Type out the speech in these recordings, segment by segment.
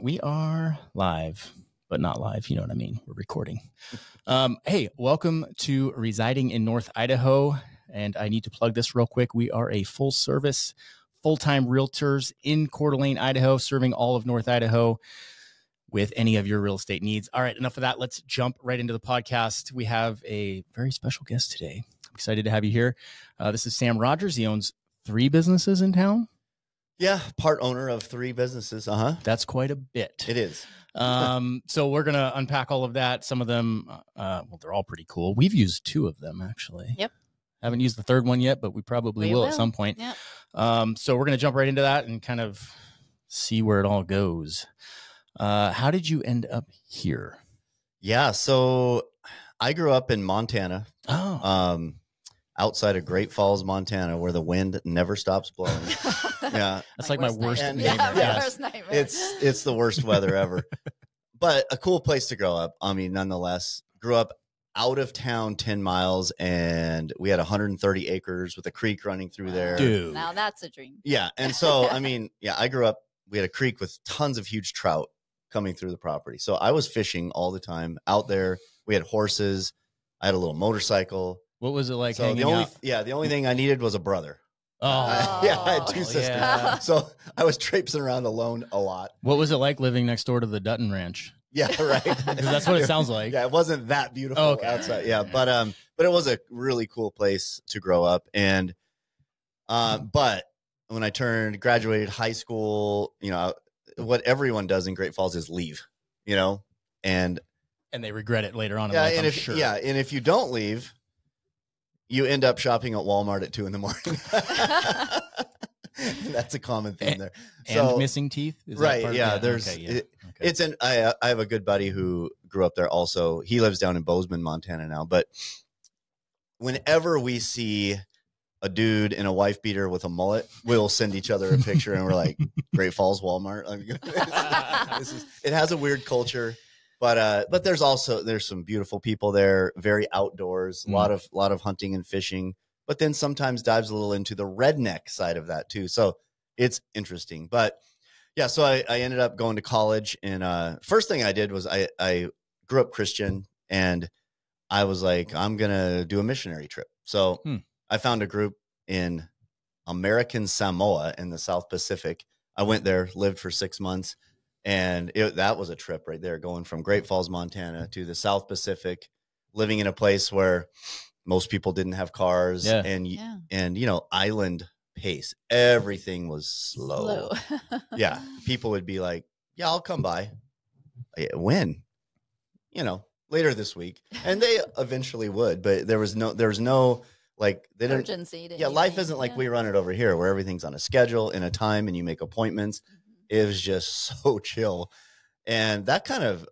We are live, but not live. You know what I mean? We're recording. Hey, welcome to Residing in North Idaho. And I need to plug this real quick. We are a full service, full-time realtors in Coeur d'Alene, Idaho, serving all of North Idaho with any of your real estate needs. All right, enough of that. Let's jump right into the podcast. We have a very special guest today. I'm excited to have you here. This is Sam Rogers. He owns 3 businesses in town. Yeah, part owner of 3 businesses. That's quite a bit. It is. So we're going to unpack all of that. Some of them, well, they're all pretty cool. We've used 2 of them, actually. Yep. Haven't used the 3rd one yet, but we probably will at some point. Yep. So we're going to jump right into that and kind of see where it all goes. How did you end up here? Yeah, so I grew up in Montana. Oh. Outside of Great Falls, Montana, where the wind never stops blowing. Yeah. That's like my worst nightmare. Worst nightmare. It's the worst weather ever. But a cool place to grow up. I mean, nonetheless, grew up out of town 10 miles, and we had 130 acres with a creek running through there. Dude. Now that's a dream. Yeah. And so, I mean, yeah, I grew up, we had a creek with tons of huge trout coming through the property. So I was fishing all the time out there. We had horses. I had a little motorcycle. What was it like So hanging out? the only thing I needed was a brother. Oh. I had 2 sisters. Yeah. So I was traipsing around alone a lot. What was it like living next door to the Dutton Ranch? Yeah, right. Because that's what it sounds like. Yeah, it wasn't that beautiful Okay. outside. Yeah, but it was a really cool place to grow up. And but when I graduated high school, you know, what everyone does in Great Falls is leave, you know, and they regret it later on in yeah, life, and I'm sure. Yeah, and if you don't leave, you end up shopping at Walmart at 2 a.m. That's a common theme there. And missing teeth? Is that Right. part of Yeah. it? There's, Okay, yeah. it's I have a good buddy who grew up there also. He lives down in Bozeman, Montana now. But whenever we see a dude in a wife beater with a mullet, we'll send each other a picture and we're like, Great Falls Walmart. I mean, it has a weird culture. But there's some beautiful people there, very outdoors, a lot of hunting and fishing, but then sometimes dives a little into the redneck side of that too. So it's interesting. But yeah, so I ended up going to college, and first thing I did was I grew up Christian, and I was like, I'm gonna do a missionary trip. So I found a group in American Samoa in the South Pacific. I went there, lived for 6 months. And that was a trip right there, going from Great Falls, Montana to the South Pacific, living in a place where most people didn't have cars and, you know, island pace. Everything was slow. Yeah. People would be like, yeah, I'll come by. When? You know, later this week. And they eventually would, but there was no like they didn't urgency. Yeah. Life isn't like we run it over here where everything's on a schedule and a time and you make appointments. It was just so chill. And that kind of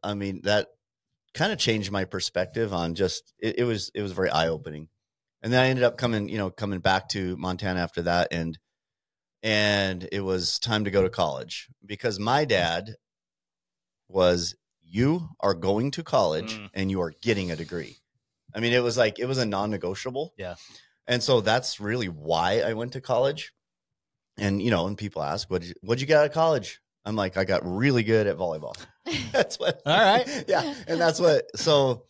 changed my perspective on just, it was very eye-opening. And then I ended up coming back to Montana after that. And it was time to go to college because my dad was, you are going to college and you are getting a degree. I mean, it was a non-negotiable. Yeah. And so that's really why I went to college. And, you know, when people ask, what'd you get out of college? I'm like, I got really good at volleyball. That's what. All right. Yeah. And that's what, so,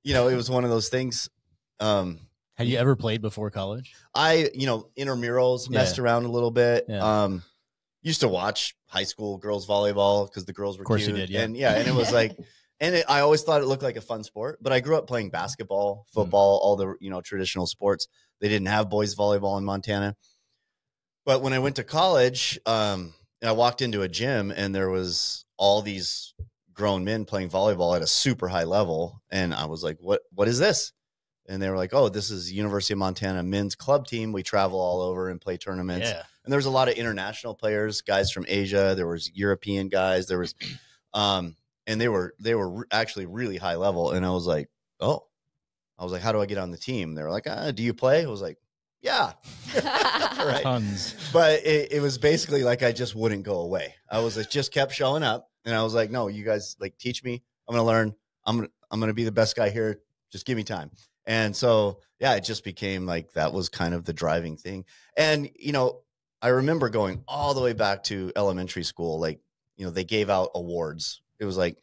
you know, it was one of those things. Had you ever played before college? Intramurals, messed around a little bit. Yeah. Used to watch high school girls volleyball because the girls were cute. Of course you did, yeah. And and it was like, I always thought it looked like a fun sport, but I grew up playing basketball, football, all the, you know, traditional sports. They didn't have boys volleyball in Montana. But when I went to college, I walked into a gym and there was all these grown men playing volleyball at a super high level. And I was like, what is this? And they were like, oh, this is University of Montana men's club team. We travel all over and play tournaments. Yeah. And there was a lot of international players, guys from Asia. There was European guys. There was, and they were actually really high level. And I was like, how do I get on the team? They were like, do you play? I was like, yeah. Right. Tons. But it was basically like I just wouldn't go away. I just kept showing up, and I was like, no, you guys like teach me. I'm going to learn. I'm going to be the best guy here. Just give me time. And so, yeah, it just became like that was kind of the driving thing. And, you know, I remember going all the way back to elementary school, like, they gave out awards. It was like,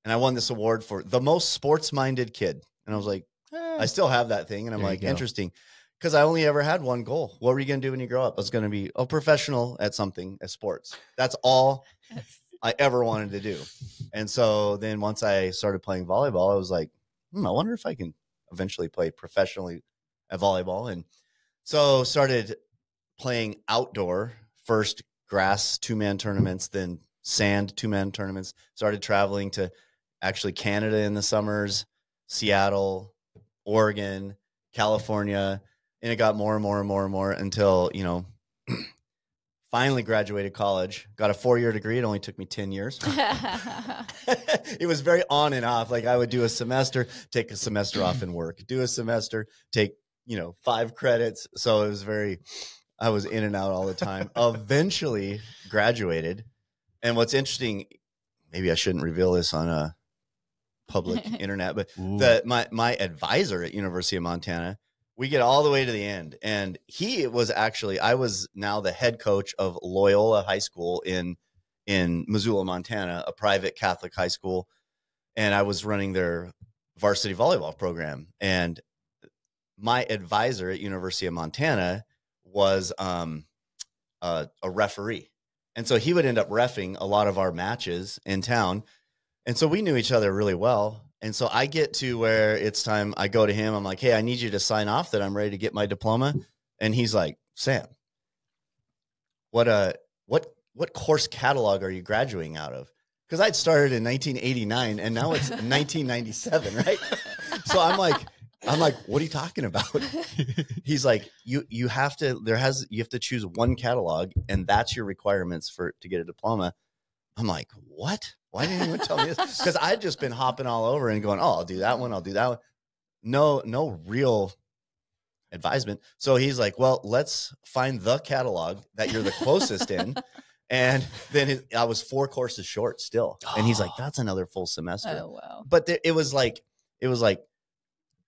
and I won this award for the most sports-minded kid. And I was like, I still have that thing. And I'm like, interesting. Because I only ever had one goal. What were you going to do when you grow up? I was going to be a professional at something, at sports. That's all I ever wanted to do. And so then once I started playing volleyball, I was like, I wonder if I can eventually play professionally at volleyball. And so started playing outdoor, first grass 2-man tournaments, then sand 2-man tournaments, started traveling to actually Canada in the summers, Seattle, Oregon, California. And it got more and more and more and more until, finally graduated college, got a 4-year degree. It only took me 10 years. It was very on and off. Like I would do a semester, take a semester off and work, do a semester, take, 5 credits. So it was I was in and out all the time. Eventually graduated. And what's interesting, maybe I shouldn't reveal this on a public internet, but my advisor at University of Montana, we get all the way to the end. And I was now the head coach of Loyola High School in Missoula, Montana, a private Catholic high school. And I was running their varsity volleyball program. And my advisor at University of Montana was a referee. And so he would end up reffing a lot of our matches in town. And so we knew each other really well. And so I get to where it's time, I go to him. I'm like, hey, I need you to sign off that I'm ready to get my diploma. And he's like, Sam, what course catalog are you graduating out of? Because I'd started in 1989 and now it's 1997, right? So I'm like, what are you talking about? He's like, you have to choose one catalog and that's your requirements to get a diploma. I'm like, what? Why didn't anyone tell me this? Because I'd just been hopping all over and going, I'll do that one. I'll do that one. No real advisement. So he's like, well, let's find the catalog that you're the closest in. And then I was 4 courses short still. And he's like, that's another full semester. Oh, wow. But it was like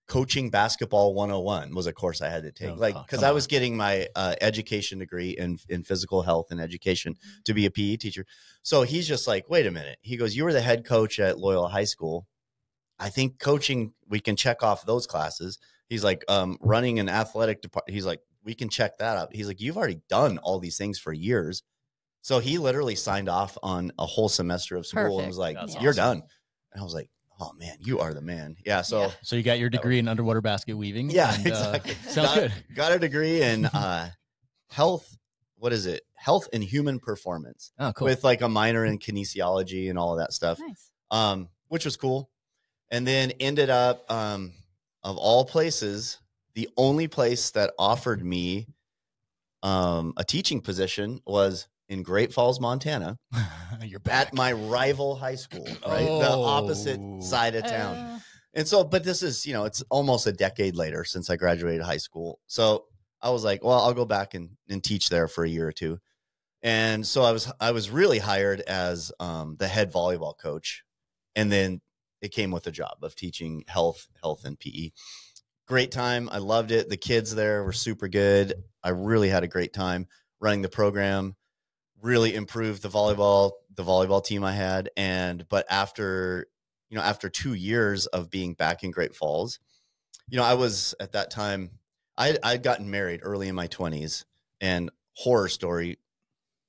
coaching basketball 101 was a course I had to take. Because I was getting my education degree in physical health and education to be a PE teacher. So he's just like, wait a minute. He goes, you were the head coach at Loyola High School. I think coaching, we can check off those classes. He's like, running an athletic department. He's like, we can check that out. He's like, you've already done all these things for years. So he literally signed off on a whole semester of school. Perfect. And was like, you're done. And I was like, oh man, you are the man. Yeah. So you got your degree in underwater basket weaving. Yeah, and, exactly. Sounds good. Got a degree in health. What is it? Health and human performance. Oh, cool. With like a minor in kinesiology and all of that stuff. Nice. Which was cool. And then ended up, of all places, the only place that offered me a teaching position was in Great Falls, Montana. You're back. At my rival high school, right? The opposite side of town. And so, but this is, it's almost a decade later since I graduated high school. So I was like, well, I'll go back and teach there for a year or two. And so I was really hired as the head volleyball coach. And then it came with a job of teaching health and PE. Great time. I loved it. The kids there were super good. I really had a great time running the program. Really improved the volleyball team I had. But after 2 years of being back in Great Falls, I was at that time, I'd gotten married early in my 20s, and horror story,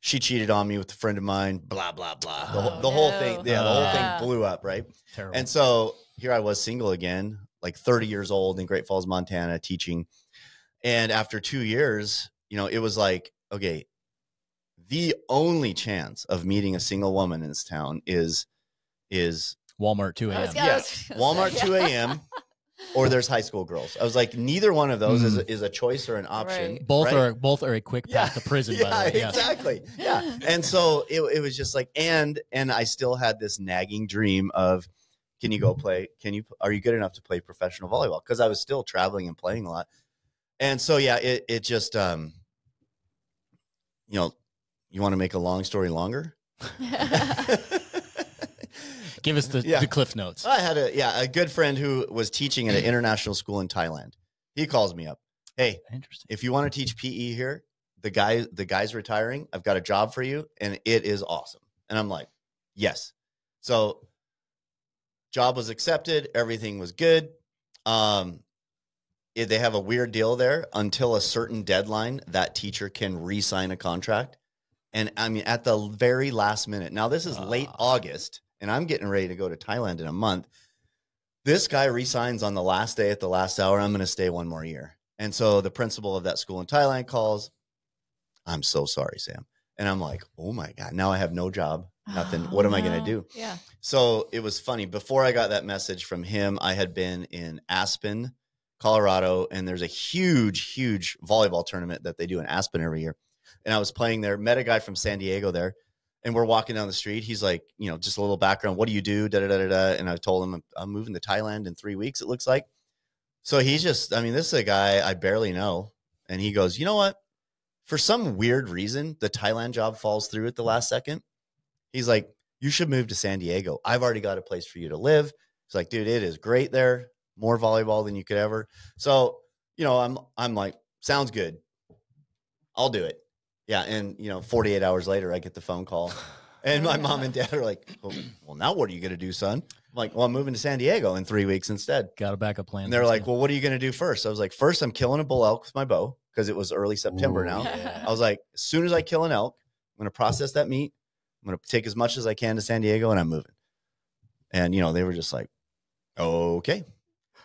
she cheated on me with a friend of mine, blah, blah, blah. The whole thing. Yeah. The whole thing blew up. Right. Terrible. And so here I was single again, like 30 years old in Great Falls, Montana, teaching. And after 2 years, it was like, okay, the only chance of meeting a single woman in this town is Walmart 2 a.m. Yeah, Walmart 2 a.m. or there's high school girls. I was like, neither one of those is a choice or an option. Right. Both are a quick path to prison. By the way. Yeah, exactly. Yeah, and so it was just like, and I still had this nagging dream of, can you go play? Are you good enough to play professional volleyball? Because I was still traveling and playing a lot, and so yeah, it just you want to make a long story longer? Give us the Cliff Notes. I had a good friend who was teaching at an international school in Thailand. He calls me up. Hey, if you want to teach PE here, the guy's retiring. I've got a job for you, and it is awesome. And I'm like, Yes. So job was accepted. Everything was good. They have a weird deal there. Until a certain deadline, that teacher can re-sign a contract. And I mean, at the very last minute, now this is late August, and I'm getting ready to go to Thailand in a month. This guy resigns on the last day at the last hour. I'm going to stay one more year. And so the principal of that school in Thailand calls. I'm so sorry, Sam. And I'm like, oh my God, now I have no job, nothing. What am I going to do? Yeah. So it was funny. Before I got that message from him, I had been in Aspen, Colorado, and there's a huge, huge volleyball tournament that they do in Aspen every year. And I was playing there, met a guy from San Diego there, and we're walking down the street. He's like, you know, just a little background. What do you do? Da, da, da, da, da. And I told him, I'm moving to Thailand in 3 weeks, it looks like. So he's just, I mean, this is a guy I barely know. And he goes, you know what? For some weird reason, the Thailand job falls through at the last second. He's like, you should move to San Diego. I've already got a place for you to live. He's like, dude, it is great there. More volleyball than you could ever. So, you know, I'm like, sounds good. I'll do it. Yeah. And, you know, 48 hours later, I get the phone call. And my mom and dad are like, well, now what are you going to do, son? I'm like, well, I'm moving to San Diego in 3 weeks instead. Got a backup plan. And they're like, well, what are you going to do first? I was like, first, I'm killing a bull elk with my bow because it was early September now. Yeah. I was like, as soon as I kill an elk, I'm going to process that meat. I'm going to take as much as I can to San Diego, and I'm moving. And, you know, they were just like, okay.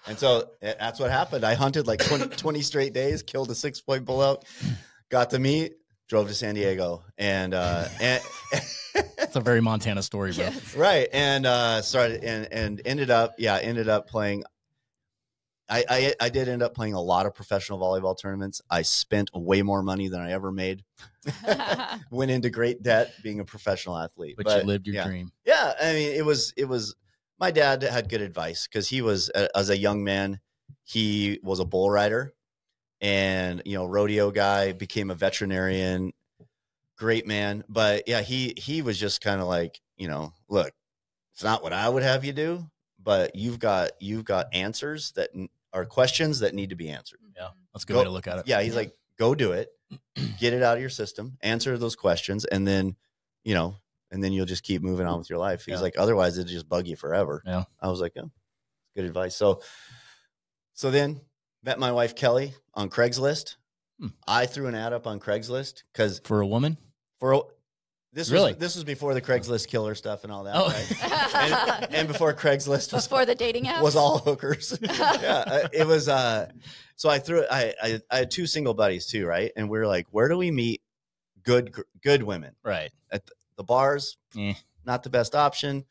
And so that's what happened. I hunted like 20 straight days, killed a 6-point bull elk, got the meat, drove to San Diego. And it's a very Montana story, bro. Yes. Right. And started and ended up playing. I did end up playing a lot of professional volleyball tournaments. I spent way more money than I ever made. Went into great debt being a professional athlete. But you lived your dream. Yeah. I mean, it was my dad had good advice because he was, as a young man, he was a bull rider and, you know, rodeo guy, became a veterinarian, great man. But yeah, he was just kind of like, you know, look, it's not what I would have you do, but you've got answers that are questions that need to be answered. Yeah. That's a good way to look at it. Yeah. He's like, go do it, get it out of your system, answer those questions. And then, you know, and then you'll just keep moving on with your life. He's like, otherwise it'll just bug you forever. Yeah. I was like, oh, good advice. So then met my wife, Kelly, on Craigslist. I threw an ad up on Craigslist because for a woman, this really? was before the Craigslist killer stuff and all that. Right? and before Craigslist was before the dating apps was all hookers. Yeah. It was, so I had 2 single buddies too. Right. And we were like, where do we meet good women? Right. At the bars, not the best option.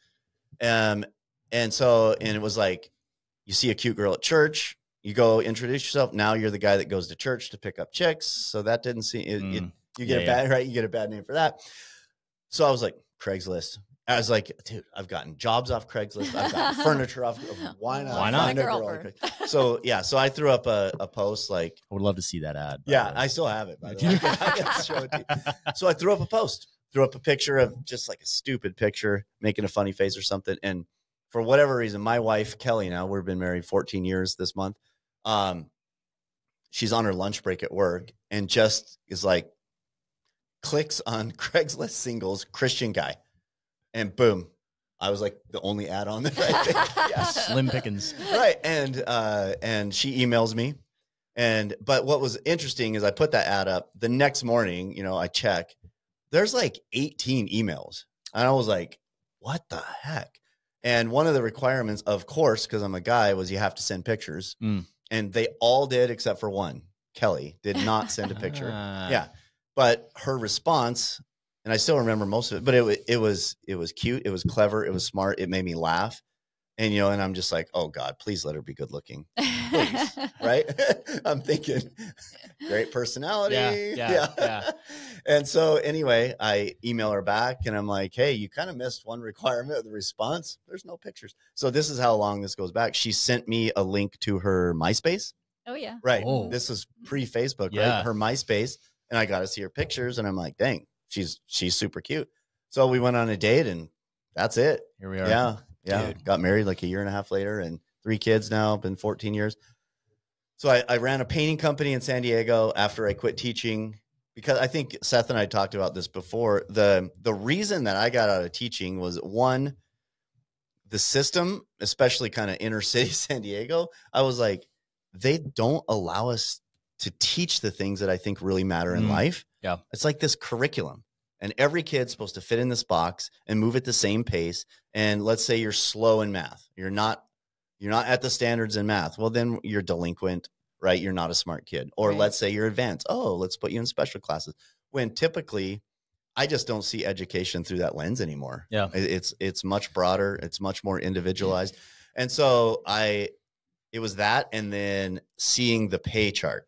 And it was like, you see a cute girl at church, you go introduce yourself. Now you're the guy that goes to church to pick up chicks. So that didn't seem, you get you get a bad name for that. So I was like, Craigslist. I was like, dude, I've gotten jobs off Craigslist. I've gotten furniture off. Why not? Why not? Find a girl on Craigslist? So yeah, so I threw up a post like, I would love to see that ad. Yeah, I still have it. By the way. I can show it to you. So I threw up a post, threw up a picture of just like a stupid picture, making a funny face or something. And for whatever reason, my wife, Kelly, now we've been married 14 years this month. She's on her lunch break at work and just is like, clicks on Craigslist singles, Christian guy. And boom, I was like the only ad on there. I think. Yes. Slim pickings. Right. And she emails me. But what was interesting is I put that ad up the next morning, you know, I check, there's like 18 emails. And I was like, what the heck? And one of the requirements, of course, because I'm a guy, was you have to send pictures. And they all did except for one. Kelly did not send a picture. Yeah. But her response, and I still remember most of it, but it was cute. It was clever. It was smart. It made me laugh. And, you know, and I'm just like, oh God, please let her be good looking. Please. Right. I'm thinking great personality. Yeah. And so anyway, I email her back and I'm like, hey, you kind of missed one requirement of the response. There's no pictures. So this is how long this goes back. She sent me a link to her MySpace. Oh yeah. Right. Oh. This is pre-Facebook, Yeah. right? Her MySpace. And I got to see her pictures and I'm like, dang, she's super cute. So we went on a date and that's it. Here we are. Yeah. Dude. Got married like a year and a half later and 3 kids now, been 14 years. So I ran a painting company in San Diego after I quit teaching, because I think Seth and I talked about this before. The reason that I got out of teaching was, one, the system, especially kind of inner city San Diego. I was like, they don't allow us to teach the things that I think really matter in life. Yeah. It's like this curriculum, and every kid's supposed to fit in this box and move at the same pace. And let's say you're slow in math. You're not at the standards in math. Well, then you're delinquent, right? You're not a smart kid. Or let's say you're advanced. Oh, let's put you in special classes. When typically I just don't see education through that lens anymore. Yeah. It's much broader. It's much more individualized. And so it was that. And then seeing the pay chart.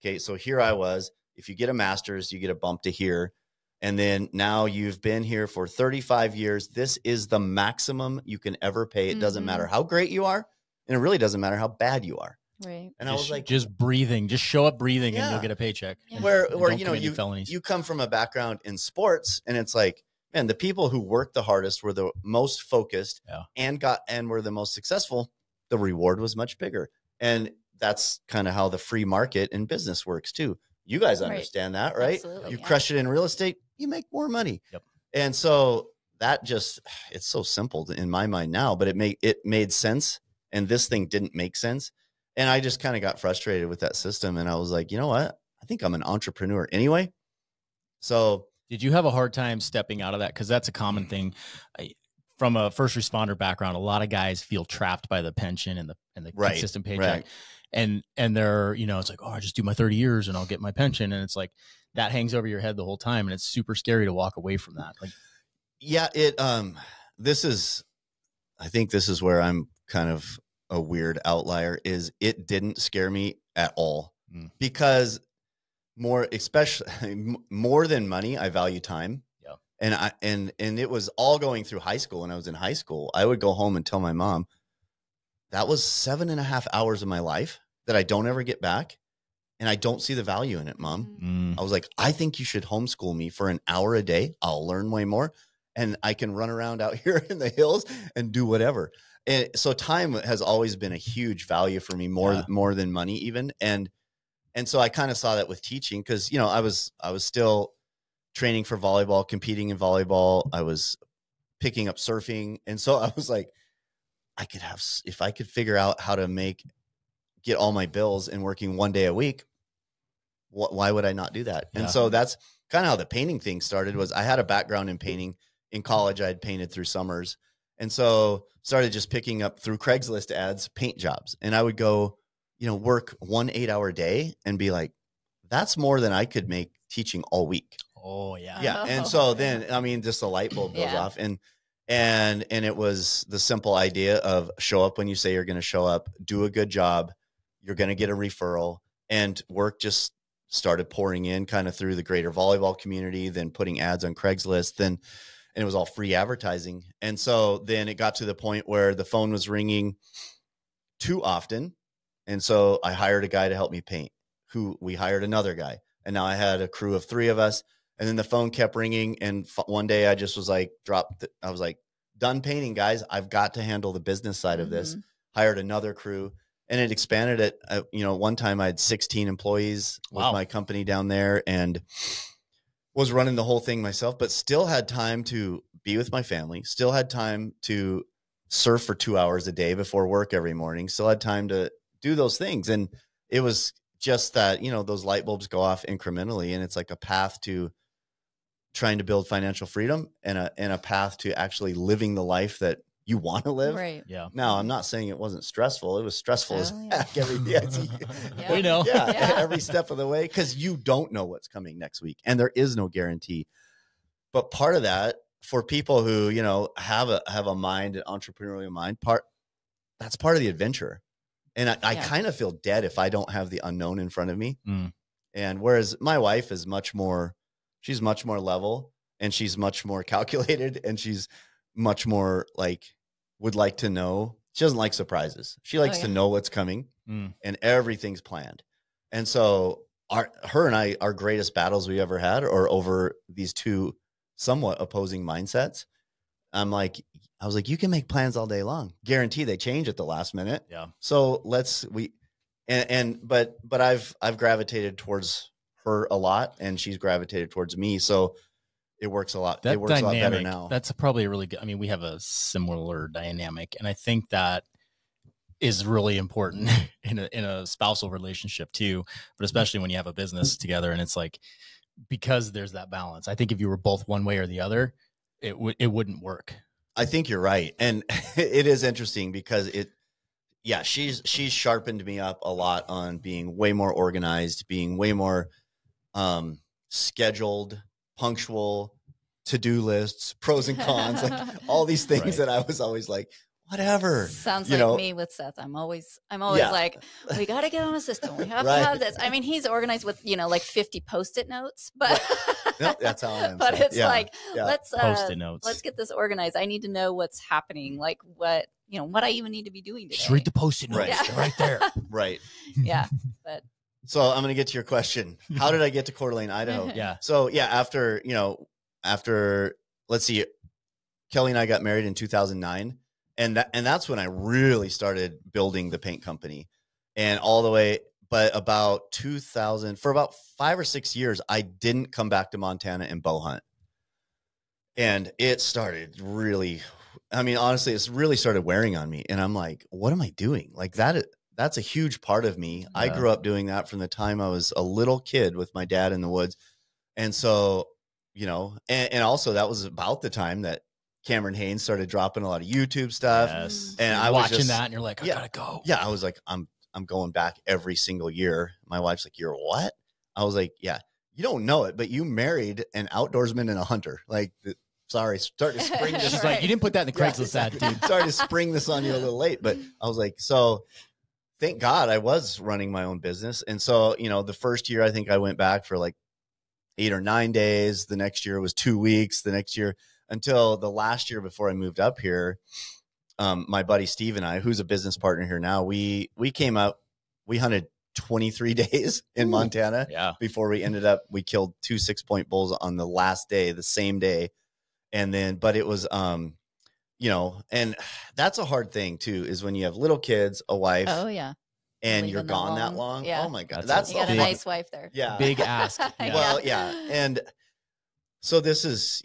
Okay. So here I was, if you get a master's, you get a bump to here. And then now you've been here for 35 years. This is the maximum you can ever pay. It doesn't matter how great you are. And it really doesn't matter how bad you are. Right. And I was like, just breathing, just show up breathing and you'll get a paycheck. Yeah. Where felonies. You come from a background in sports, and it's like, man, the people who worked the hardest were the most focused and were the most successful. The reward was much bigger. And that's kind of how the free market in business works too. You guys understand that, right? Absolutely, You crush it in real estate, you make more money. Yep. And so that it's so simple in my mind now, but it made sense. And this thing didn't make sense. And I just kind of got frustrated with that system. And I was like, you know what? I think I'm an entrepreneur anyway. So did you have a hard time stepping out of that? Because that's a common thing. From a first responder background, a lot of guys feel trapped by the pension and the consistent paycheck. Right. And they're, it's like, oh, I just do my 30 years and I'll get my pension. And it's like, that hangs over your head the whole time. And it's super scary to walk away from that. Like, yeah, I think this is where I'm kind of a weird outlier. Is it didn't scare me at all, because especially more than money, I value time. Yeah. And it was all going through high school. When I was in high school, I would go home and tell my mom, that was 7.5 hours of my life that I don't ever get back. And I don't see the value in it, Mom. I was like, I think you should homeschool me for an hour a day. I'll learn way more. And I can run around out here in the hills and do whatever. And so time has always been a huge value for me, more than money even. And so I kind of saw that with teaching, because, I was still training for volleyball, competing in volleyball. I was picking up surfing. And so I was like, if I could figure out how to get all my bills and working 1 day a week, why would I not do that? Yeah. And so that's kind of how the painting thing started. Was I had a background in painting. In college, I had painted through summers. And so started just picking up through Craigslist ads, paint jobs. And I would go, work 1 8-hour day and be like, that's more than I could make teaching all week. Oh yeah. Yeah. And so then, just the light bulb goes off. And it was the simple idea of show up when you say you're going to show up, do a good job. You're going to get a referral, and work just started pouring in kind of through the greater volleyball community, then putting ads on Craigslist, and it was all free advertising. And so then it got to the point where the phone was ringing too often. And so I hired a guy to help me paint, we hired another guy. And now I had a crew of 3 of us. And then the phone kept ringing. And one day I just was like, I was like, done painting, guys. I've got to handle the business side of this. Hired another crew, and it expanded it. One time I had 16 employees with my company down there, and was running the whole thing myself, but still had time to be with my family, still had time to surf for 2 hours a day before work every morning, still had time to do those things. And it was just that, those light bulbs go off incrementally, and it's like a path to trying to build financial freedom and a path to actually living the life that you want to live. Right. Yeah. Now, I'm not saying it wasn't stressful. It was stressful as heck every day. We know. Yeah, every step of the way, because you don't know what's coming next week, and there is no guarantee. But part of that, for people who, have a mind, an entrepreneurial mind, that's part of the adventure. And I kind of feel dead if I don't have the unknown in front of me. And whereas my wife is she's much more level, and she's much more calculated, and she's much more would like to know. She doesn't like surprises. She likes to know what's coming, and everything's planned. And so her and I, our greatest battles we ever had are over these two somewhat opposing mindsets. I was like, you can make plans all day long. Guarantee they change at the last minute. Yeah. So but I've gravitated towards her a lot, and she's gravitated towards me. So it works a lot. That it works dynamic, a lot better now. That's probably a really good. I mean, we have a similar dynamic, and I think that is really important in a spousal relationship too, but especially when you have a business together, and it's like, because there's that balance. I think if you were both one way or the other, it wouldn't work. I think you're right. And it is interesting because she's sharpened me up a lot on being way more organized, being way more scheduled, punctual, to-do lists, pros and cons, like all these things that I was always like, whatever. Sounds like me with Seth. I'm always like, we got to get on a system. We have to have this. I mean, he's organized with, like 50 Post-it notes, but Nope, that's how I am. But it's like, let's Post-it notes. Let's get this organized. I need to know what's happening. Like what I even need to be doing today. Just read the Post-it notes. Right. They're right there. Right. Yeah. But so I'm going to get to your question. How did I get to Coeur d'Alene, Idaho? Yeah. So after let's see, Kelly and I got married in 2009. And that's when I really started building the paint company, and all the way. But about 2000, for about 5 or 6 years, I didn't come back to Montana and bow hunt. And it started really, I mean, honestly, it's really started wearing on me. And I'm like, what am I doing? Like that's a huge part of me. Yeah. I grew up doing that from the time I was a little kid with my dad in the woods. And so, and also that was about the time that Cameron Haynes started dropping a lot of YouTube stuff. Yes. And I was watching that and you're like, I gotta go. Yeah. I was like, I'm going back every single year. My wife's like, you're what? I was like, yeah, you don't know it, but you married an outdoorsman and a hunter. Like, sorry, starting to spring this. She's like, you didn't put that in the Craigslist ad, dude. Sorry to spring this on you a little late, but I was like, so thank God I was running my own business. And so, the first year, I think I went back for like 8 or 9 days. The next year was 2 weeks. The next year, until the last year before I moved up here, my buddy Steve and I, who's a business partner here now, we came out, we hunted 23 days in Montana before we killed 2 6-point bulls on the last day, the same day. And then, but it was, and that's a hard thing too, is when you have little kids, a wife. Oh yeah. And you're gone that long. Yeah. Oh my God. You got a nice wife there. Yeah. Big ask. Yeah. Well, yeah. And so this is,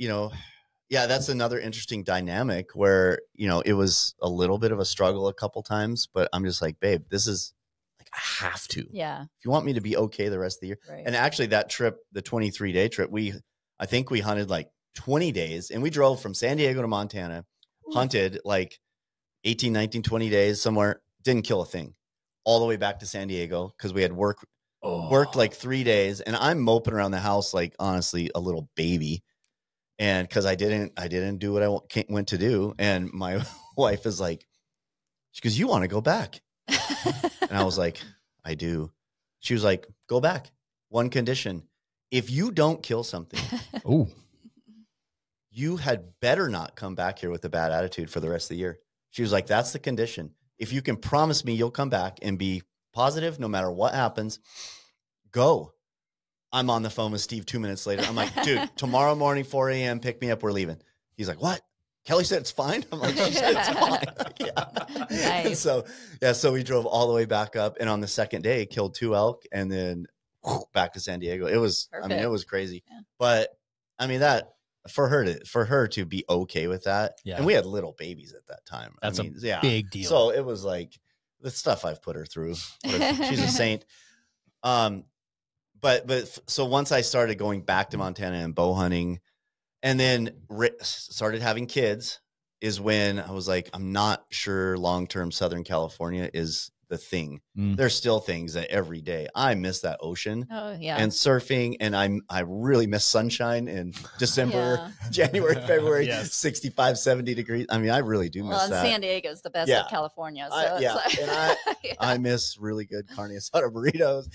that's another interesting dynamic where, it was a little bit of a struggle a couple times, but I'm just like, babe, this is like, I have to. Yeah. If you want me to be okay the rest of the year. Right. And actually that trip, the 23-day trip, I think we hunted like 20 days, and we drove from San Diego to Montana, hunted like 18, 19, 20 days somewhere, didn't kill a thing, all the way back to San Diego because we had worked like 3 days, and I'm moping around the house like, honestly, a little baby. And because I didn't do what I went to do. And my wife is like, she goes, you want to go back? And I was like, I do. She was like, go back. One condition. If you don't kill something, you had better not come back here with a bad attitude for the rest of the year. She was like, that's the condition. If you can promise me you'll come back and be positive no matter what happens, go. I'm on the phone with Steve 2 minutes later. I'm like, dude, tomorrow morning, 4 a.m., pick me up. We're leaving. He's like, what? Kelly said it's fine. I'm like, she said it's fine. Like, yeah. Nice. So we drove all the way back up. And on the second day, killed 2 elk and then back to San Diego. It was, Perfect. it was crazy. Yeah. But I mean, that for her to be okay with that. Yeah. And we had little babies at that time. That's a big deal. So it was like the stuff I've put her through. She's a saint. But so once I started going back to Montana and bow hunting, and then started having kids, is when I was like, I'm not sure long-term Southern California is the thing. There's still things that every day I miss that ocean and surfing. And I really miss sunshine in December, January, February, 65, 70 degrees. I mean, I really do miss that. San Diego is the best of California. So I miss really good carne asada burritos.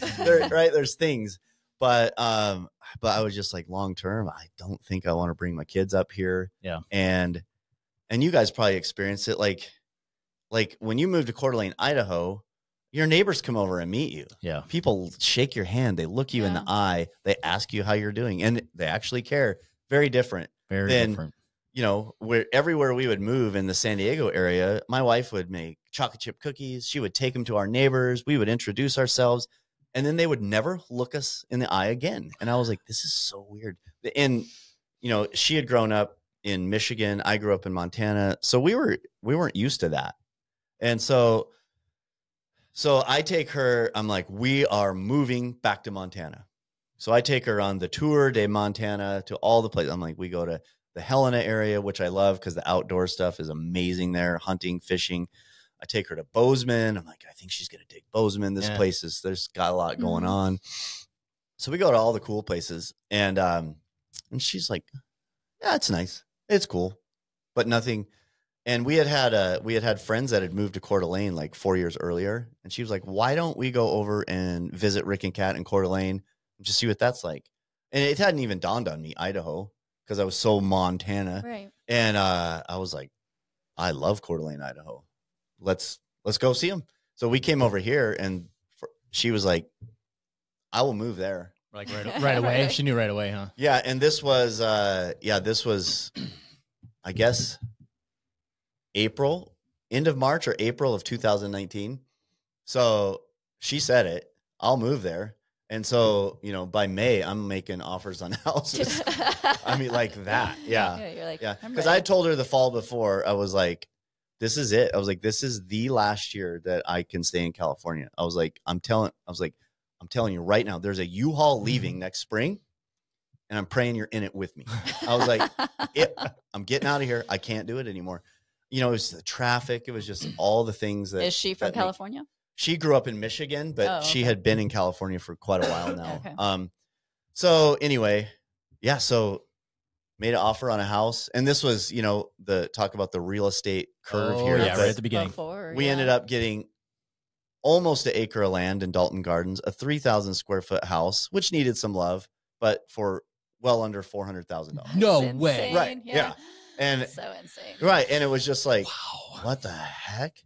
There's things, but I was just like, long-term, I don't think I want to bring my kids up here. Yeah. And you guys probably experienced it. Like when you move to Coeur d'Alene, Idaho, your neighbors come over and meet you. Yeah. People shake your hand. They look you in the eye. They ask you how you're doing, and they actually care. Very different. Very different. Everywhere we would move in the San Diego area, my wife would make chocolate chip cookies. She would take them to our neighbors. We would introduce ourselves. And then they would never look us in the eye again. And I was like, this is so weird. And, you know, she had grown up in Michigan. I grew up in Montana. So we weren't used to that. And so I take her, I'm like, we are moving back to Montana. So I take her on the Tour de Montana to all the places. I'm like, we go to the Helena area, which I love because the outdoor stuff is amazing there, hunting, fishing. I take her to Bozeman. I'm like, I think she's going to dig Bozeman. This place there's got a lot going on. So we go to all the cool places. And she's like, yeah, it's nice. It's cool, but nothing. And we had friends that had moved to Coeur d'Alene like 4 years earlier. And she was like, why don't we go over and visit Rick and Kat in Coeur d'Alene and just see what that's like? And it hadn't even dawned on me, Idaho, because I was so Montana. Right. And I was like, I love Coeur d'Alene, Idaho. Let's go see them. So we came over here, and she was like, I will move there. Like right away. She knew right away, huh? Yeah. And this was, I guess, end of March or April of 2019. So she said it, I'll move there. And so, you know, by May, I'm making offers on houses. I mean, like that. Yeah. You're like, yeah. Because I told her the fall before, I was like, this is it. I was like, this is the last year that I can stay in California. I was like, I'm telling you right now, there's a U-Haul leaving next spring, and I'm praying you're in it with me. I was like, I'm getting out of here. I can't do it anymore. You know, it was the traffic. It was just all the things that. Is she from California? She grew up in Michigan, but she had been in California for quite a while now. Okay. So anyway, yeah. So made an offer on a house, and this was, you know, the talk about the real estate curve here. Yeah, right at the beginning. We ended up getting almost an acre of land in Dalton Gardens, a 3,000 square foot house, which needed some love, but for well under $400,000. No way. Right. Yeah. And so insane. Right. And it was just like, wow, what the heck?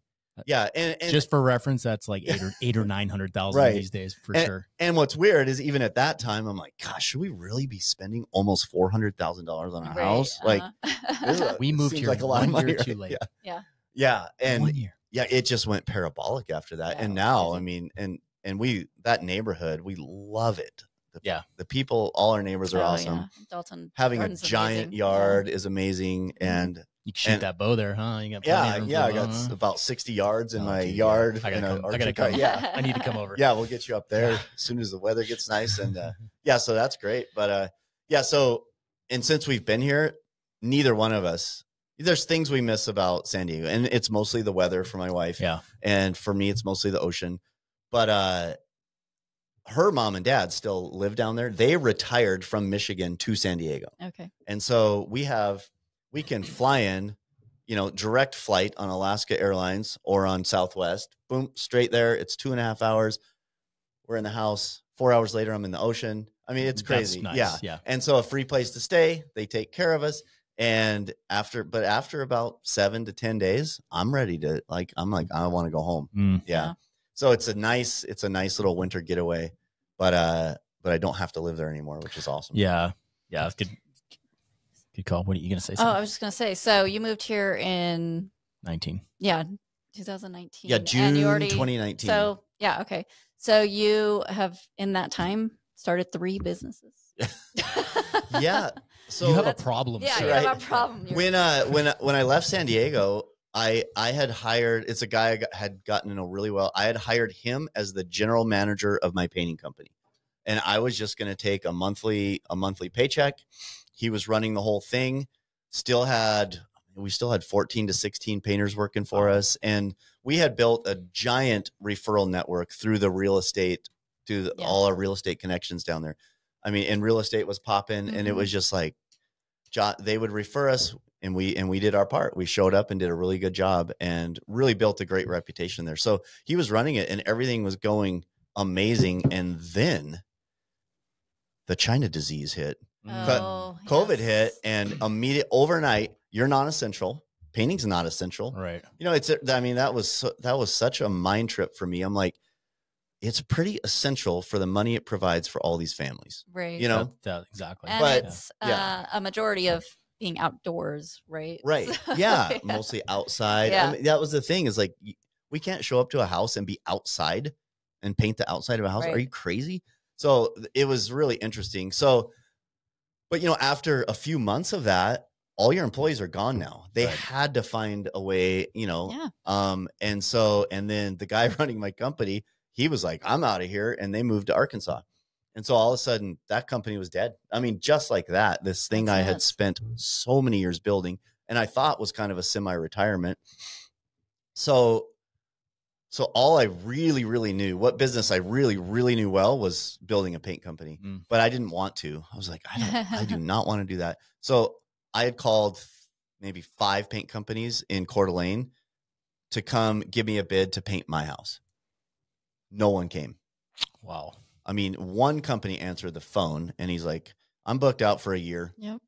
Yeah. And just for reference, that's like eight or 900,000 right. these days for sure. And what's weird is even at that time, I'm like, gosh, should we really be spending almost $400,000 on a house? Like we moved here like a lot of money, too late. Yeah. And 1 year. Yeah, it just went parabolic after that. Yeah, and now, I mean, and that neighborhood, we love it. The people, all our neighbors are awesome. Yeah. Dalton having a giant yard is amazing. And you can shoot that bow there, huh? You got I got about 60 yards in my yard. I gotta come. Yeah. I need to come over. Yeah, we'll get you up there as soon as the weather gets nice. And so that's great. But so, and since we've been here, neither one of us, there's things we miss about San Diego, and it's mostly the weather for my wife. Yeah. And for me, it's mostly the ocean. But her mom and dad still live down there. They retired from Michigan to San Diego. Okay. And so we can fly in, you know, direct flight on Alaska Airlines or on Southwest. Boom, straight there. It's 2.5 hours. We're in the house. 4 hours later, I'm in the ocean. I mean, it's crazy. That's nice. Yeah. And so a free place to stay. They take care of us. And after about 7 to 10 days, I'm ready to I want to go home. Yeah. So it's a nice little winter getaway, but I don't have to live there anymore, which is awesome. Yeah. Yeah. That's good. Good call. What are you going to say? I was just going to say, so you moved here in 19. Yeah. 2019. Yeah. June 2019. So yeah. Okay. So you have in that time started 3 businesses. Yeah. So you have a problem. Yeah, sir. you have a problem. When I left San Diego, I had hired, it's a guy I had gotten to know really well. I had hired him as the general manager of my painting company. And I was just going to take a monthly paycheck. He was running the whole thing. We still had 14 to 16 painters working for us. And we had built a giant referral network through the real estate, all our real estate connections down there. I mean, and real estate was popping, and it was just like, they would refer us, and we did our part. We showed up and did a really good job and really built a great reputation there. So he was running it, and everything was going amazing. And then the China disease hit, COVID hit, and overnight, you're non-essential. Painting's not essential, right? You know, that was such a mind trip for me. I'm like, it's pretty essential for the money it provides for all these families. Right. You know? Exactly. And it's a majority of being outdoors, right? Right. Yeah. Mostly outside. Yeah. I mean, that was the thing is like, we can't show up to a house and be outside and paint the outside of a house? Right. Are you crazy? So it was really interesting. So, but after a few months of that, all your employees are gone now. They had to find a way, and then the guy running my company, he was like, I'm out of here. And they moved to Arkansas. And so all of a sudden that company was dead. I mean, just like that, this thing I had spent so many years building and I thought was kind of a semi-retirement. So all I really, really knew, what business I really, really knew well, was building a paint company, but I didn't want to. I was like, I do not want to do that. So I had called maybe 5 paint companies in Coeur d'Alene to come give me a bid to paint my house. No one came. Wow. I mean, one company answered the phone and he's like, I'm booked out for a year. Yep.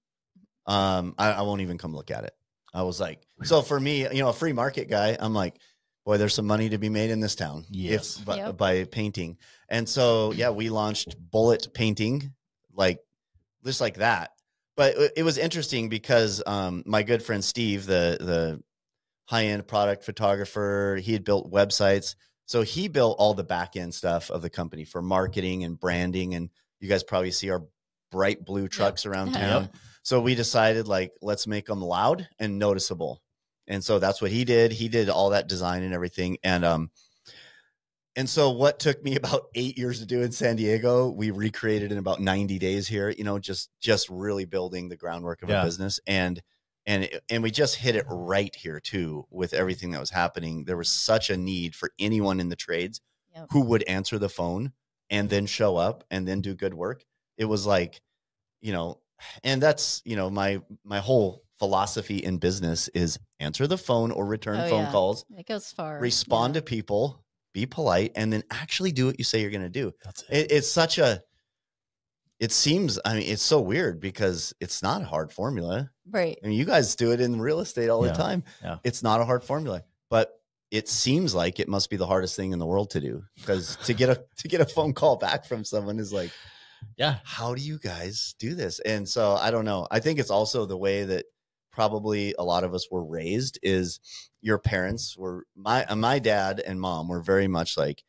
I won't even come look at it. I was like, so for me, a free market guy, I'm like, boy, there's some money to be made in this town. Yes. By painting. And so, we launched Bullet Painting, just like that. But it was interesting because my good friend Steve, the high-end product photographer, he had built websites. So he built all the back-end stuff of the company for marketing and branding. And you guys probably see our bright blue trucks around town. So we decided, let's make them loud and noticeable. And so that's what he did. He did all that design and everything. And so what took me about 8 years to do in San Diego, we recreated in about 90 days here, just really building the groundwork of a business. And we just hit it right here too, with everything that was happening. There was such a need for anyone in the trades who would answer the phone and then show up and then do good work. It was like, and that's, my whole philosophy in business is answer the phone or return phone calls. It goes far. Respond to people, be polite, and then actually do what you say you're going to do. That's it. It seems, it's so weird because it's not a hard formula. Right. I mean, you guys do it in real estate all the time. Yeah. It's not a hard formula, but it seems like it must be the hardest thing in the world to do, because to get a phone call back from someone is like, how do you guys do this? And so I don't know. I think it's also the way that probably a lot of us were raised. Is your parents were, my dad and mom were very much like,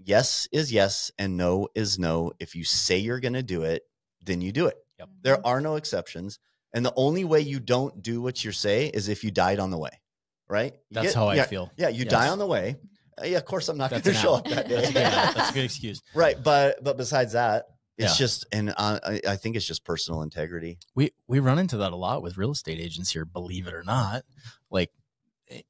yes is yes and no is no. If you say you're going to do it, then you do it. Yep. There are no exceptions. And the only way you don't do what you say is if you died on the way, right? That's how I feel. Yeah, you die on the way. Of course, I'm not going to show up that day. That's a good excuse. Right. But besides that, it's just, and I think it's just personal integrity. We run into that a lot with real estate agents here, believe it or not, like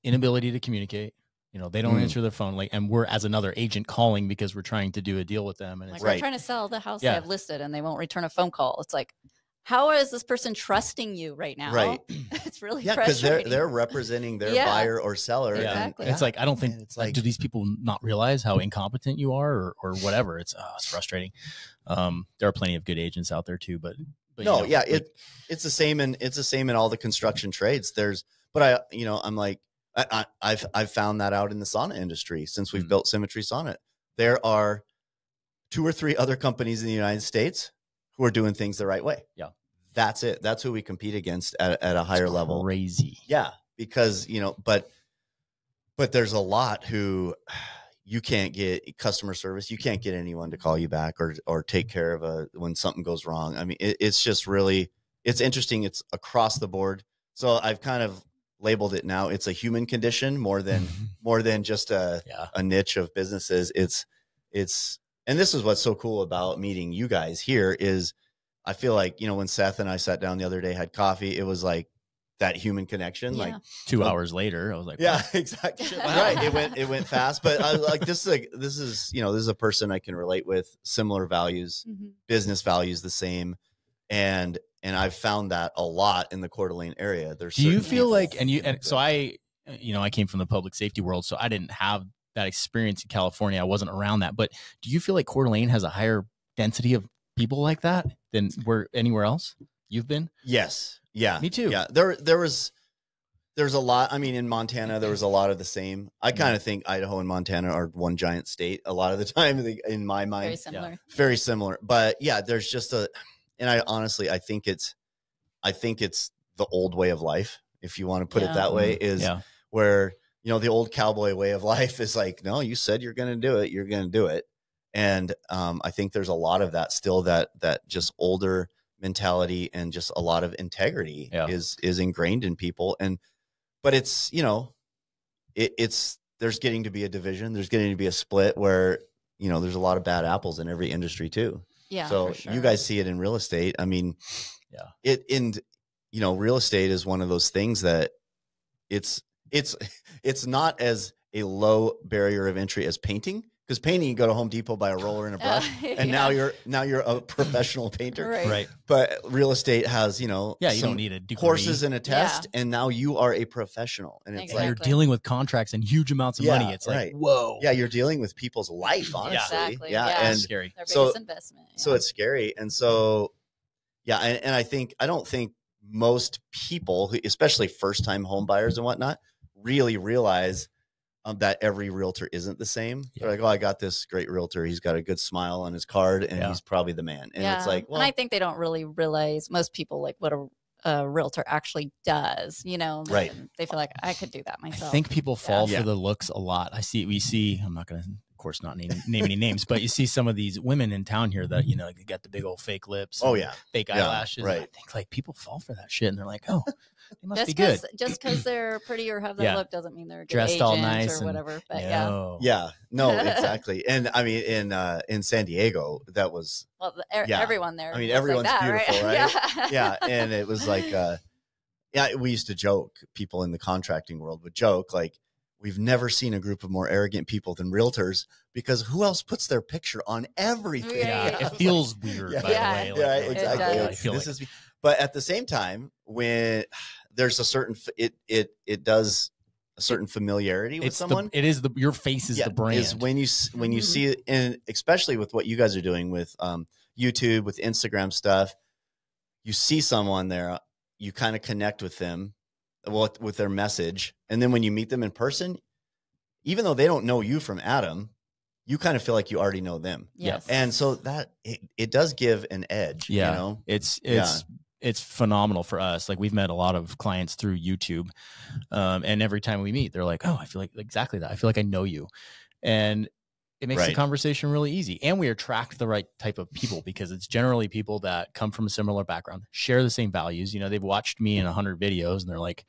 inability to communicate. They don't answer their phone, and we're, as another agent, calling because we're trying to do a deal with them. And it's we're trying to sell the house they have listed and they won't return a phone call. It's like, how is this person trusting you right now? Right. It's really because frustrating. they're representing their buyer or seller. Exactly. It's like, I don't think, it's like, do these people not realize how incompetent you are or whatever? It's frustrating. There are plenty of good agents out there too, but no, it's the same. And it's the same in all the construction trades. I'm like, I've found that out in the sauna industry since we've built Symmetry Sauna. There are 2 or 3 other companies in the United States who are doing things the right way. Yeah. That's it. That's who we compete against at a higher level. Crazy. Yeah. Because, but there's a lot who you can't get customer service. You can't get anyone to call you back or take care of when something goes wrong. I mean, it's just really, it's interesting. It's across the board. So I've kind of labeled it now. It's a human condition more than just a niche of businesses. It's, and this is what's so cool about meeting you guys here is I feel like, when Seth and I sat down the other day, had coffee, it was like that human connection. Yeah. Like 2 hours later, I was like, yeah, exactly. Right. It went fast, but I was like, this is a person I can relate with, similar values, business values, the same. And I've found that a lot in the Coeur d'Alene area. Do you feel like, so I came from the public safety world, so I didn't have that experience in California. I wasn't around that, but do you feel like Coeur d'Alene has a higher density of people like that than anywhere else you've been? Yes. Yeah. Me too. Yeah. There's a lot. I mean, in Montana, there was a lot of the same. I kind of think Idaho and Montana are one giant state a lot of the time in my mind. Very similar. Yeah. Very similar. But yeah, there's just and I honestly, I think it's the old way of life, if you want to put it that way, is where, you know, the old cowboy way of life is like, no, you said you're going to do it. You're going to do it. And I think there's a lot of that still, that just older mentality and just a lot of integrity is ingrained in people. But it's, you know, there's getting to be a division. There's getting to be a split where, you know, there's a lot of bad apples in every industry too. Yeah. So you guys see it in real estate. I mean, you know, real estate is one of those things that it's not as a low barrier of entry as painting, because painting, you go to Home Depot, buy a roller and a brush, and now you're a professional painter. Right. But real estate has, you know, you don't need a degree. Courses and a test, and now you are a professional. And it's like you're dealing with contracts and huge amounts of money. It's like, whoa. Yeah, you're dealing with people's life, honestly. Exactly. Yeah, and it's scary. Their biggest investment. So it's scary. And so, and I don't think most people, especially first-time home buyers and whatnot, really realize that every realtor isn't the same. They're like, oh, I got this great realtor. He's got a good smile on his card, and he's probably the man. And it's like, well, and I think they don't really realize, most people, like what a realtor actually does, you know, right. They feel like I could do that myself. I think people fall for the looks a lot. We see, I'm not going to, of course, not name any names, but you see some of these women in town here that, you know, they got the big old fake lips. Oh yeah. Fake eyelashes. Right. I think like people fall for that shit and they're like, oh, they must be good. Just because they're pretty or have that look doesn't mean they're a good dressed all agent nice or whatever. But no, exactly. And I mean, in San Diego, that was everyone there. I mean, everyone's like that, beautiful, right? Yeah. And it was like, we used to joke. People in the contracting world would joke like, we've never seen a group of more arrogant people than realtors, because who else puts their picture on everything? Yeah, it feels weird, by the way. Like, exactly. But at the same time, when there's a certain, it does a certain familiarity with someone. Your face is the brand. Is when you see it, and especially with what you guys are doing with YouTube, with Instagram stuff, you see someone there, you kind of connect with them, with their message. And then when you meet them in person, even though they don't know you from Adam, you kind of feel like you already know them. Yes. And so that it does give an edge. Yeah. You know? It's phenomenal for us. Like, we've met a lot of clients through YouTube. And every time we meet, they're like, oh, I feel like exactly that. I feel like I know you. And it makes the conversation really easy. And we attract the right type of people, because it's generally people that come from a similar background, share the same values. You know, they've watched me in 100 videos and they're like,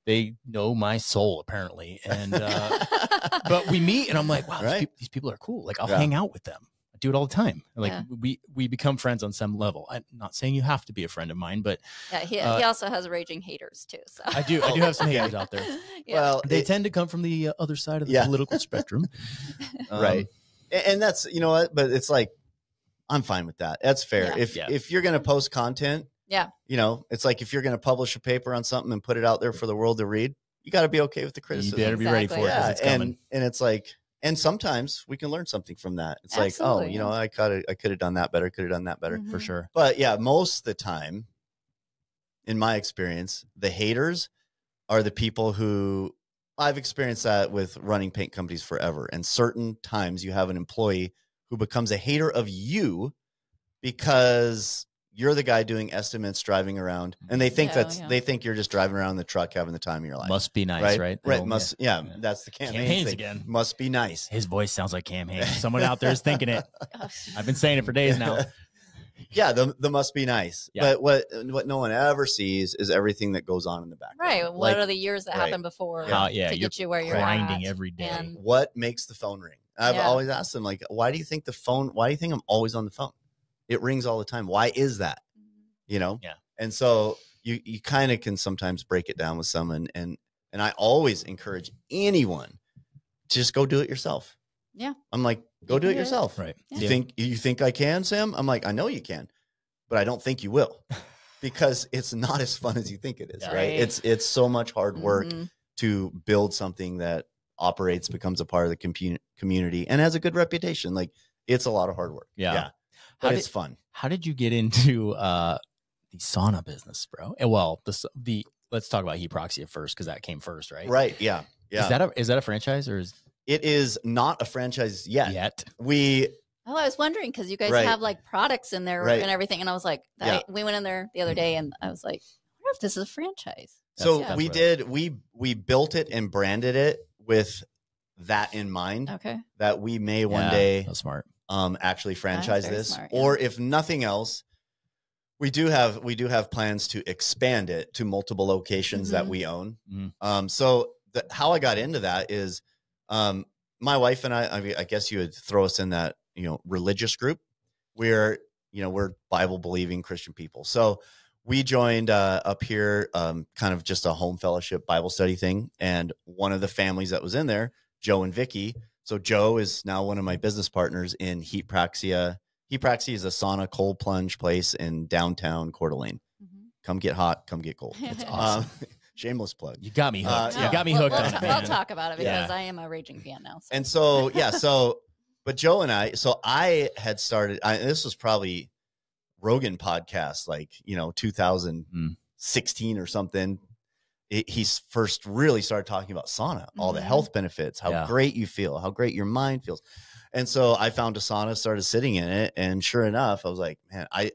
they know my soul apparently. And, but we meet and I'm like, wow, these people are cool. Like, I'll hang out with them. I do it all the time. Like we become friends on some level. I'm not saying you have to be a friend of mine, but he also has raging haters too. So I do have some haters out there. Well, they tend to come from the other side of the political spectrum. Right. And that's, you know what, but it's like, I'm fine with that. That's fair. If you're going to post content, you know, it's like, if you're going to publish a paper on something and put it out there for the world to read, you got to be okay with the criticism. You better be ready for it. It's coming. And it's like, and sometimes we can learn something from that. It's like, oh, you know, I could have done that better. Could have done that better. For sure. But most of the time, in my experience, the haters are the people who, I've experienced that with running paint companies forever. And certain times you have an employee who becomes a hater of you because you're the guy doing estimates, driving around, and they think they think you're just driving around in the truck having the time of your life. Must be nice, right? Right. That's the Cam Hanes thing. Again. Must be nice. His voice sounds like Cam Hanes. Someone out there is thinking it. I've been saying it for days now. The must be nice. Yeah. But what no one ever sees is everything that goes on in the background. Right. What are the years that happened before to get you where you're grinding at? every day. And what makes the phone ring? I've always asked them, like, why do you think I'm always on the phone? It rings all the time. Why is that? You know? Yeah. And so you kind of can sometimes break it down with someone. And I always encourage anyone to just go do it yourself. Yeah. I'm like, go do it yourself. Right. Yeah. You think I can, Sam? I'm like, I know you can, but I don't think you will, because it's not as fun as you think it is. Right. It's so much hard work to build something that operates, becomes a part of the community, and has a good reputation. Like, it's a lot of hard work. Yeah. But it's fun. How did you get into the sauna business, bro? Well, let's talk about Heat Praxia first, because that came first, right? Right. Yeah. Yeah. Is that a franchise, or is it is not a franchise yet? I was wondering, because you guys have like products in there and everything, and I was like, we went in there the other day, and I was like, I wonder if this is a franchise. So we built it and branded it with that in mind. Okay. That we may one day that's smart. Actually franchise this. Smart, or if nothing else, we do have plans to expand it to multiple locations that we own. So how I got into that is my wife and I guess you would throw us in that, religious group. We're Bible believing Christian people. So we joined up here, kind of just a home fellowship Bible study thing. And one of the families that was in there, Joe and Vicky. So Joe is now one of my business partners in Heat Praxia. Heat Praxia is a sauna cold plunge place in downtown Coeur d'Alene. Come get hot, come get cold. It's awesome. Shameless plug. You got me hooked. You got me hooked on it, man. I'll talk about it because I am a raging fan now. So. And but Joe and I had started, this was probably Rogan podcast, 2016 or something. He first really started talking about sauna, all the health benefits, how great you feel, how great your mind feels. And so I found a sauna, started sitting in it. And sure enough, I was like, man, I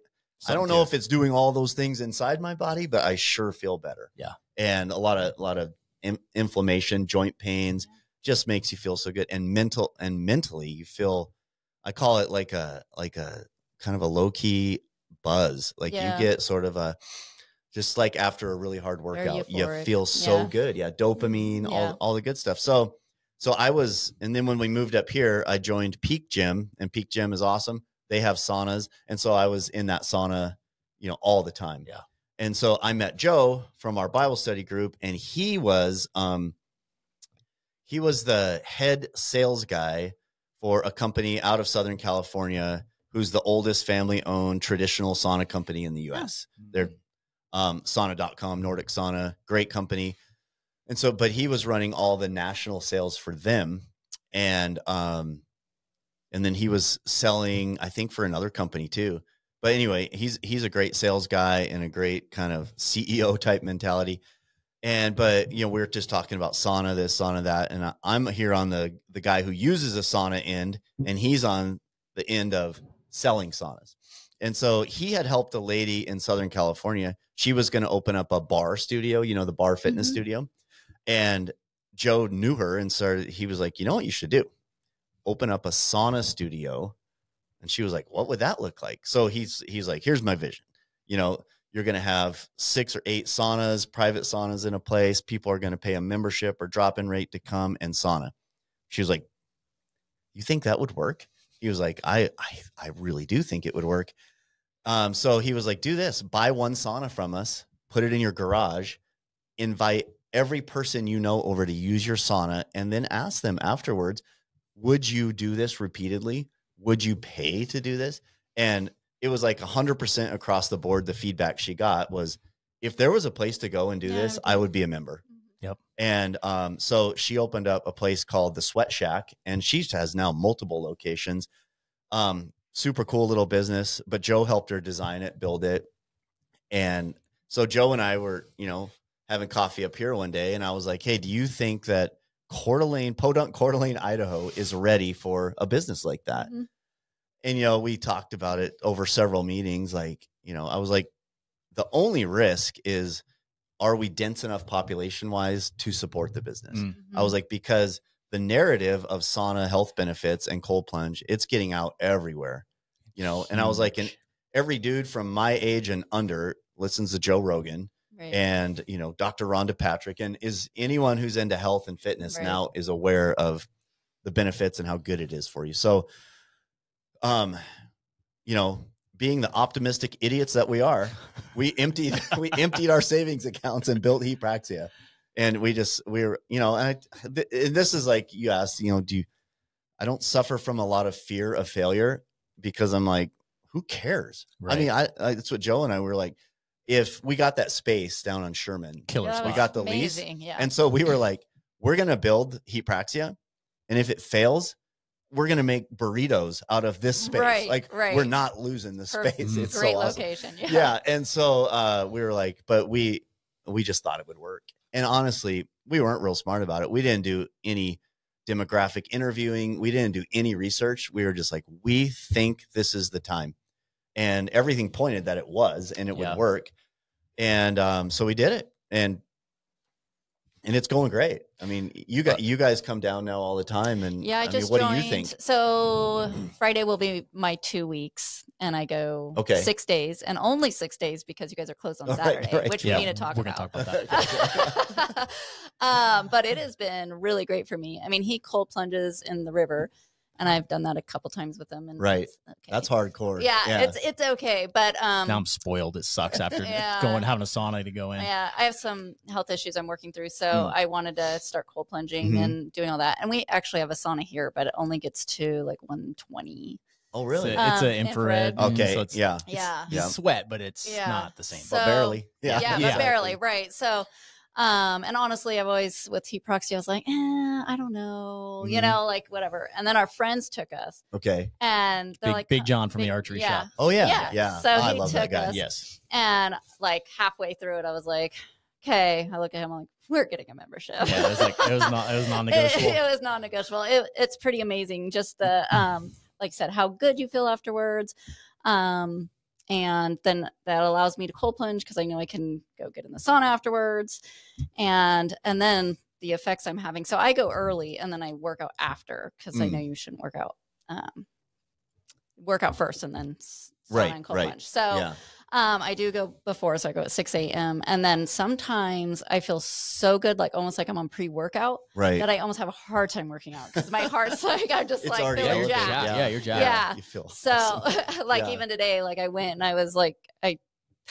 don't know if it's doing all those things inside my body, but I sure feel better. Yeah. And a lot of inflammation, joint pains, just makes you feel so good. And mentally you feel, I call it like a kind of a low key buzz. You get sort of just like after a really hard workout, you feel so good. Yeah. Dopamine, all the good stuff. So and then when we moved up here, I joined Peak Gym, and Peak Gym is awesome. They have saunas. And so I was in that sauna, all the time. Yeah. And so I met Joe from our Bible study group, and he was the head sales guy for a company out of Southern California, who's the oldest family owned traditional sauna company in the US. They're sauna.com, Nordic Sauna, great company. And so, but he was running all the national sales for them. And then he was selling, I think, for another company too. But anyway, he's a great sales guy and a great kind of CEO type mentality. But we're just talking about sauna, this, sauna, that. And I'm here on the guy who uses a sauna end, and he's on the end of selling saunas. And so he had helped a lady in Southern California. She was going to open up a bar studio, the bar fitness studio. And Joe knew her and he was like, you know what you should do? Open up a sauna studio. And she was like, what would that look like? So he's like, here's my vision. You're going to have 6 or 8 saunas, private saunas in a place. People are going to pay a membership or drop-in rate to come and sauna. She was like, you think that would work? He was like, I really do think it would work. So he was like, do this, buy one sauna from us, put it in your garage, invite every person over to use your sauna, and then ask them afterwards, would you do this repeatedly? Would you pay to do this? And it was like 100% across the board. The feedback she got was, if there was a place to go and do this, I would be a member. Yep. And so she opened up a place called the Sweat Shack, and she has now multiple locations. Super cool little business, but Joe helped her design it, build it. And so Joe and I were, having coffee up here one day, and I was like, hey, do you think that Podunk, Coeur d'Alene, Idaho is ready for a business like that? And, we talked about it over several meetings. I was like, the only risk is, are we dense enough population wise to support the business? I was like, because the narrative of sauna health benefits and cold plunge, it's getting out everywhere, and I was like, and every dude from my age and under listens to Joe Rogan. Right. And, Dr. Rhonda Patrick, and is anyone who's into health and fitness now is aware of the benefits and how good it is for you. So, being the optimistic idiots that we are, we emptied our savings accounts and built Heat Praxia. And this is like, you asked, I don't suffer from a lot of fear of failure, because I'm like, who cares? Right. I mean, that's what Joe and I were like, if we got that space down on Sherman, we got the lease. Yeah. And so we were like, we're going to build Heat Praxia. And if it fails, we're going to make burritos out of this space. We're not losing the space. It's great so awesome. Location. Yeah. And so we were like, but we just thought it would work. And honestly, we weren't real smart about it. We didn't do any demographic interviewing. We didn't do any research. We were just like, we think this is the time. And everything pointed that it was, and it would work. And so we did it. And And it's going great. I mean, you guys come down now all the time, and yeah, I just what joined. do you think? So Friday will be my 2 weeks, and I go 6 days, and only 6 days because you guys are closed on Saturday, right. which we need to talk about. We're going to talk about that. But it has been really great for me. I mean, he cold plunges in the river, and I've done that a couple times with him. And right, that's hardcore. Yeah, it's okay, but now I'm spoiled. It sucks having a sauna to go in. Yeah, I have some health issues I'm working through, so I wanted to start cold plunging and doing all that. And we actually have a sauna here, but it only gets to like 120. Oh, really? It's an infrared. Okay, so it's, yeah. Sweat, but it's not the same. So, but barely. Yeah, but barely. Right. So, and honestly, I've always with Heat Praxia, I was like, I don't know, like whatever. And then our friends took us. Okay. And they're Big John from the archery shop. Oh yeah. So I he love took that guy. us. Yes. And like halfway through it, I was like, okay. I look at him, I'm like, we're getting a membership. Yeah, it was non-negotiable. It was non-negotiable. It's pretty amazing. Just the like I said, how good you feel afterwards. And then that allows me to cold plunge because I know I can go get in the sauna afterwards. And then the effects I'm having. So I go early and then I work out after because I know you shouldn't work out first and then sauna and cold plunge. So I do go before, so I go at 6 a.m. And then sometimes I feel so good, like almost like I'm on pre-workout, that I almost have a hard time working out because my heart's like I'm just like feeling jacked. Yeah, you're jacked. Yeah, you feel so awesome. like even today, like I went and I was like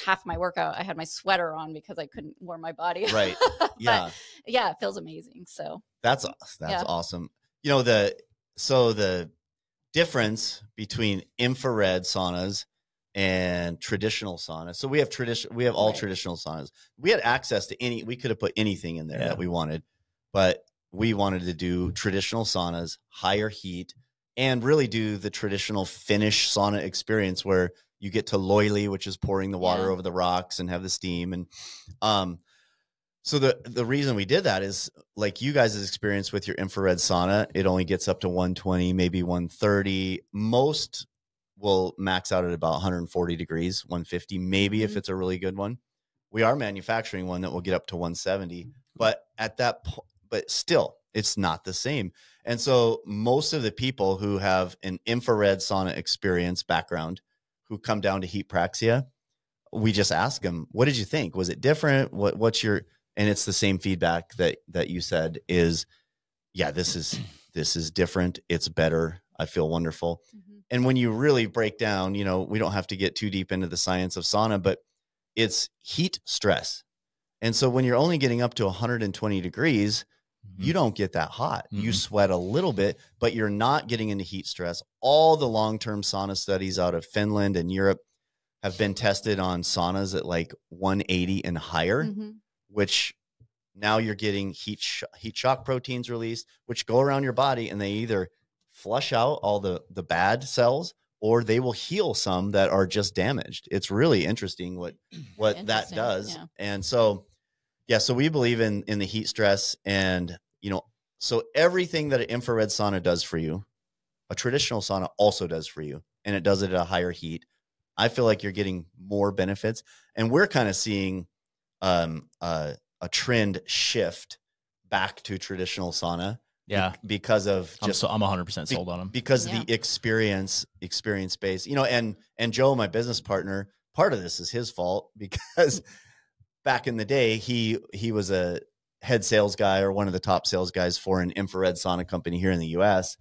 half my workout I had my sweater on because I couldn't warm my body. Right. Yeah. It feels amazing. So that's awesome. You know, the difference between infrared saunas and traditional saunas. So we have all traditional saunas. We had access to we could have put anything in there that we wanted, but we wanted to do traditional saunas, higher heat, and really do the traditional Finnish sauna experience where you get to loili, which is pouring the water over the rocks and have the steam. And so the reason we did that is like you guys' experience with your infrared sauna, it only gets up to 120, maybe 130. Most will max out at about 140 degrees, 150, maybe if it's a really good one. We are manufacturing one that will get up to 170, but at that point, but still it's not the same. And so most of the people who have an infrared sauna experience background who come down to Heat Praxia, we just ask them, what did you think? Was it different? What's your, and it's the same feedback that you said is, yeah, this is different. It's better. I feel wonderful. And when you really break down, we don't have to get too deep into the science of sauna, but it's heat stress. And so when you're only getting up to 120 degrees, you don't get that hot. You sweat a little bit, but you're not getting into heat stress. All the long-term sauna studies out of Finland and Europe have been tested on saunas at like 180 and higher, which now you're getting heat shock proteins released, which go around your body and they either flush out all the bad cells or they will heal some that are just damaged. It's really interesting what that does. Yeah. And so, so we believe in the heat stress and, so everything that an infrared sauna does for you, a traditional sauna also does for you, and it does it at a higher heat. I feel like you're getting more benefits, and we're kind of seeing a trend shift back to traditional sauna. Yeah, because of just I'm 100% sold on them because the experience base, and Joe, my business partner, part of this is his fault because back in the day he was a head sales guy or one of the top sales guys for an infrared sauna company here in the US,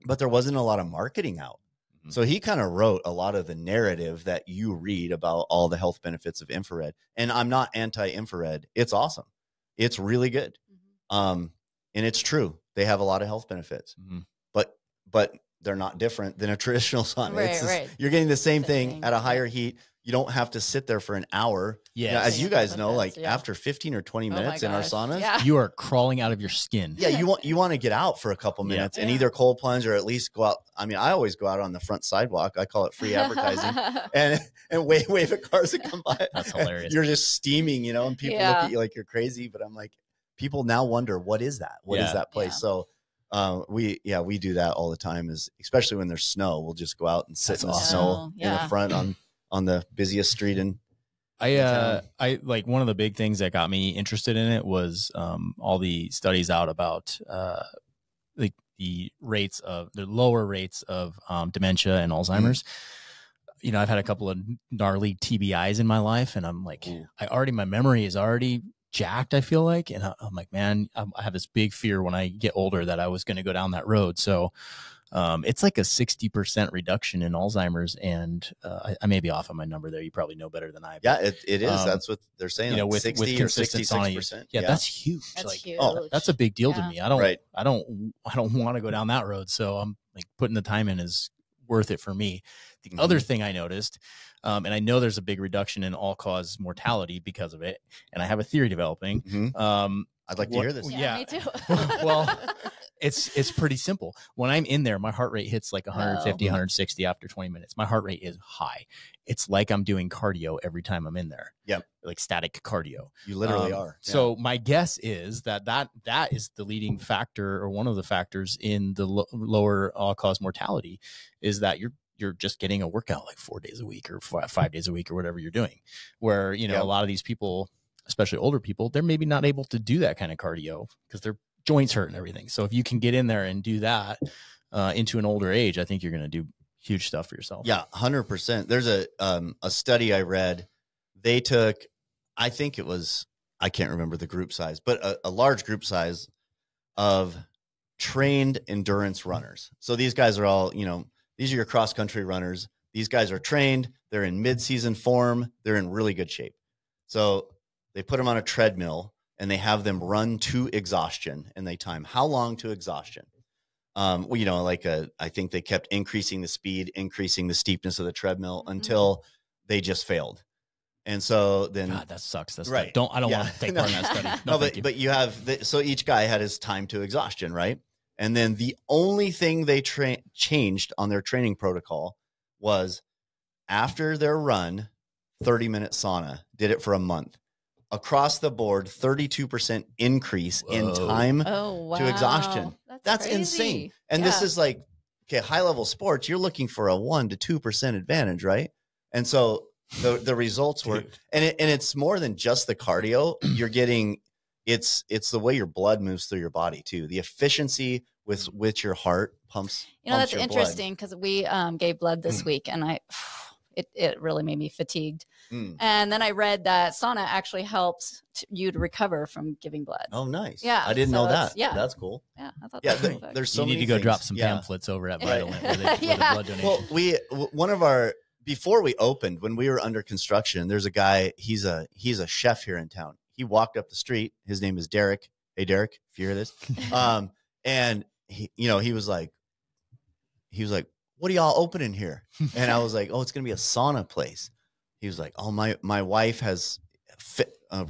but there wasn't a lot of marketing out. So he kind of wrote a lot of the narrative that you read about all the health benefits of infrared. And I'm not anti-infrared. It's awesome. It's really good. And it's true. They have a lot of health benefits, but they're not different than a traditional sauna. You're getting the same thing at a higher heat. You don't have to sit there for an hour. Yeah. As you guys know, after 15 or 20 minutes in our saunas, you are crawling out of your skin. Yeah. You want to get out for a couple minutes and either cold plunge or at least go out. I mean, I always go out on the front sidewalk. I call it free advertising and wave at cars that come by. That's hilarious. You're just steaming, and people look at you like you're crazy, but I'm like, people now wonder, what is that? What is that place? Yeah. So we do that all the time, especially when there's snow. We'll just go out and sit in the snow in the front on the busiest street in I like one of the big things that got me interested in it was all the studies out about like the lower rates of dementia and Alzheimer's. You know, I've had a couple of gnarly TBIs in my life, and I'm like, my memory is already jacked, I feel like. And I'm like, man, I have this big fear when I get older that I was going to go down that road. So it's like a 60% reduction in Alzheimer's. And I may be off on my number there. You probably know better than I. Yeah, it is. That's what they're saying. You know, like with 60 or 66%. Yeah, that's huge. That's like, huge. oh, that's a big deal to me. I don't want to go down that road. So I'm like putting the time in is worth it for me. The other thing I noticed, and I know there's a big reduction in all-cause mortality because of it, and I have a theory developing. I'd like to hear this. Yeah, me too. Well, it's pretty simple. When I'm in there, my heart rate hits like 150, 160 after 20 minutes. My heart rate is high. It's like I'm doing cardio every time I'm in there. Yep. Like static cardio. You literally are. Yeah. So my guess is that is the leading factor, or one of the factors in the lower all-cause mortality, is that you're just getting a workout like 4 days a week or 5 days a week or whatever you're doing, where, you know, a lot of these people, especially older people, they're maybe not able to do that kind of cardio because their joints hurt and everything. So if you can get in there and do that into an older age, I think you're going to do huge stuff for yourself. Yeah, 100%. There's a study I read. They took, I think it was, I can't remember the group size, but a large group size of trained endurance runners. So these guys are all, you know, these are your cross country runners. These guys are trained. They're in mid-season form. They're in really good shape. So they put them on a treadmill and they have them run to exhaustion, and they time how long to exhaustion. Well, you know, I think they kept increasing the speed, increasing the steepness of the treadmill until they just failed. And so then, God, that sucks. That's right. I don't want to take part in that study. No, but you have so each guy had his time to exhaustion, right? And then the only thing they changed on their training protocol was after their run, 30-minute sauna. Did it for a month. Across the board, 32% increase in time to exhaustion. That's insane. And this is like, okay, high-level sports, you're looking for a 1 to 2% advantage, right? And so the results were, and it's more than just the cardio. You're getting, it's the way your blood moves through your body too. The efficiency with which your heart pumps. You know, that's interesting because we gave blood this week, and it really made me fatigued. And then I read that sauna actually helps you to recover from giving blood. Oh, nice. Yeah. I didn't know that. Yeah. That's cool. Yeah. I thought that was cool. There's so you need many to go things. drop some pamphlets over at Vitalent where the blood donation. Well, one of our, before we opened, when we were under construction, there's a guy, he's a chef here in town. He walked up the street. His name is Derek. Hey, Derek, if you hear this. And he, you know, he was like, what are y'all opening here? And I was like, oh, it's going to be a sauna place. He was like, oh, my wife has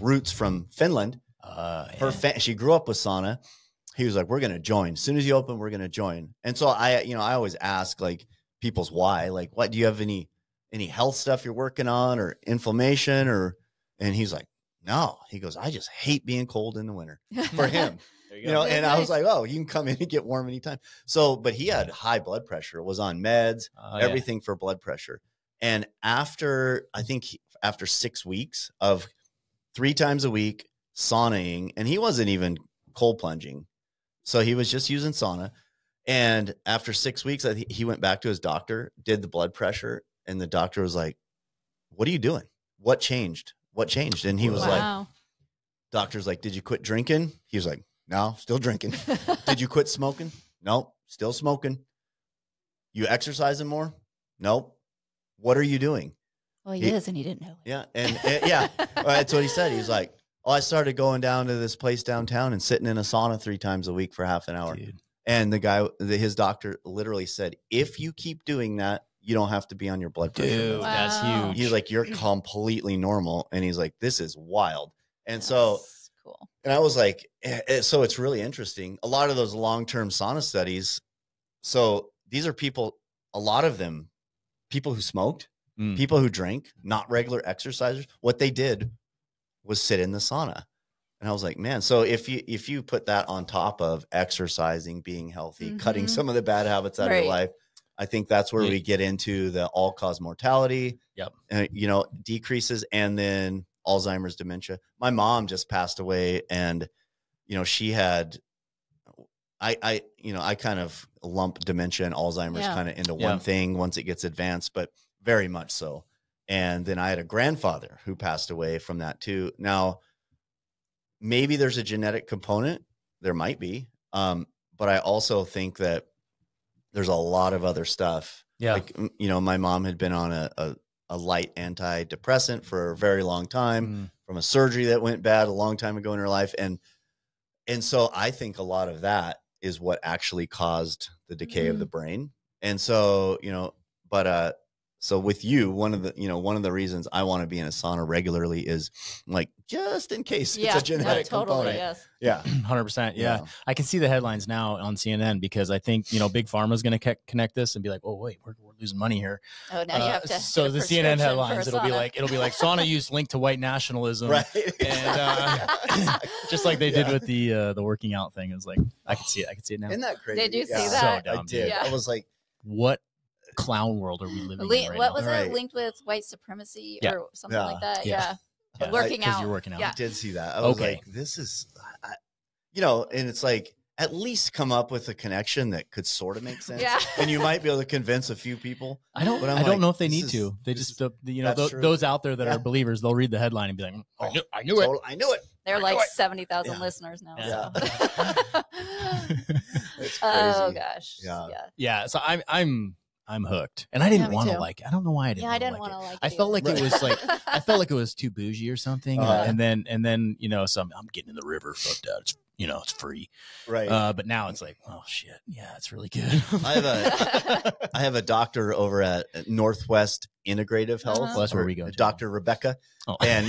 roots from Finland. She grew up with sauna. He was like, we're going to join. As soon as you open, we're going to join. And so I always ask like people's why, like, what, do you have any health stuff you're working on or inflammation and he's like, no, he goes, I just hate being cold in the winter for him. You know, and I was like, oh, you can come in and get warm anytime. So, but he had high blood pressure, was on meds, everything for blood pressure. And after 6 weeks of 3 times a week saunaing, and he wasn't even cold plunging. So he was just using sauna. And after 6 weeks, he went back to his doctor, did the blood pressure. And the doctor was like, what are you doing? What changed? And he was like, doctor's like, did you quit drinking? He was like, no, still drinking. Did you quit smoking? Nope, still smoking. You exercising more? Nope. What are you doing? Well, he is, and he didn't know it. Yeah, and yeah, that's what he said. He's like, oh, I started going down to this place downtown and sitting in a sauna 3 times a week for half an hour. Dude. And his doctor literally said, if you keep doing that, you don't have to be on your blood pressure. Dude, that's huge. He's like, you're completely normal. And he's like, this is wild. And so cool. And I was like, so it's really interesting. A lot of those long-term sauna studies. So these are people, a lot of them, people who smoked, people who drank, not regular exercisers. What they did was sit in the sauna. And I was like, man, so if you put that on top of exercising, being healthy, cutting some of the bad habits out of your life, I think that's where we get into the all-cause mortality. Yep. You know, decreases, and then Alzheimer's, dementia. My mom just passed away, and you know, she had. I kind of lump dementia and Alzheimer's kind of into one thing once it gets advanced, but very much so. And then I had a grandfather who passed away from that too. Now, maybe there's a genetic component. There might be. But I also think that there's a lot of other stuff. Yeah. Like, you know, my mom had been on a light antidepressant for a very long time from a surgery that went bad a long time ago in her life. And so I think a lot of that is what actually caused the decay of the brain. And so, you know, but, so with you, one of the reasons I want to be in a sauna regularly is like, just in case it's a genetic component. Yes. Yeah. 100%. Yeah. I can see the headlines now on CNN because I think, you know, Big Pharma is going to connect this and be like, oh, wait, we're losing money here. Oh, now you have to. So the CNN headlines, it'll be like sauna use linked to white nationalism. Right. And just like they did with the working out thing. It was like, I can see it now. Isn't that crazy? Did you see that? So dumb, I did. Yeah. I was like, what clown world are we living in right what now? was it linked with white supremacy or something like that? Yeah. Working out. You're working out. I did see that. I was like, this is, you know, and it's like, at least come up with a connection that could sort of make sense. Yeah. And you might be able to convince a few people. I don't know if they need to. They just, you know, those out there that are believers, they'll read the headline and be like, I knew it. I knew it. They're like 70,000 listeners now. Yeah. So. It's crazy. Oh gosh. Yeah. So I'm hooked, and I didn't want to like. I don't know why I didn't. Yeah, I didn't want to like it. I felt like it was like I felt like it was too bougie or something, and then you know, so I'm getting in the river. Fuck that. It's, you know, it's free, right? But now it's like, oh shit, yeah, it's really good. I have a doctor over at Northwest Integrative Health. Well, that's where we go. Dr. Rebecca, and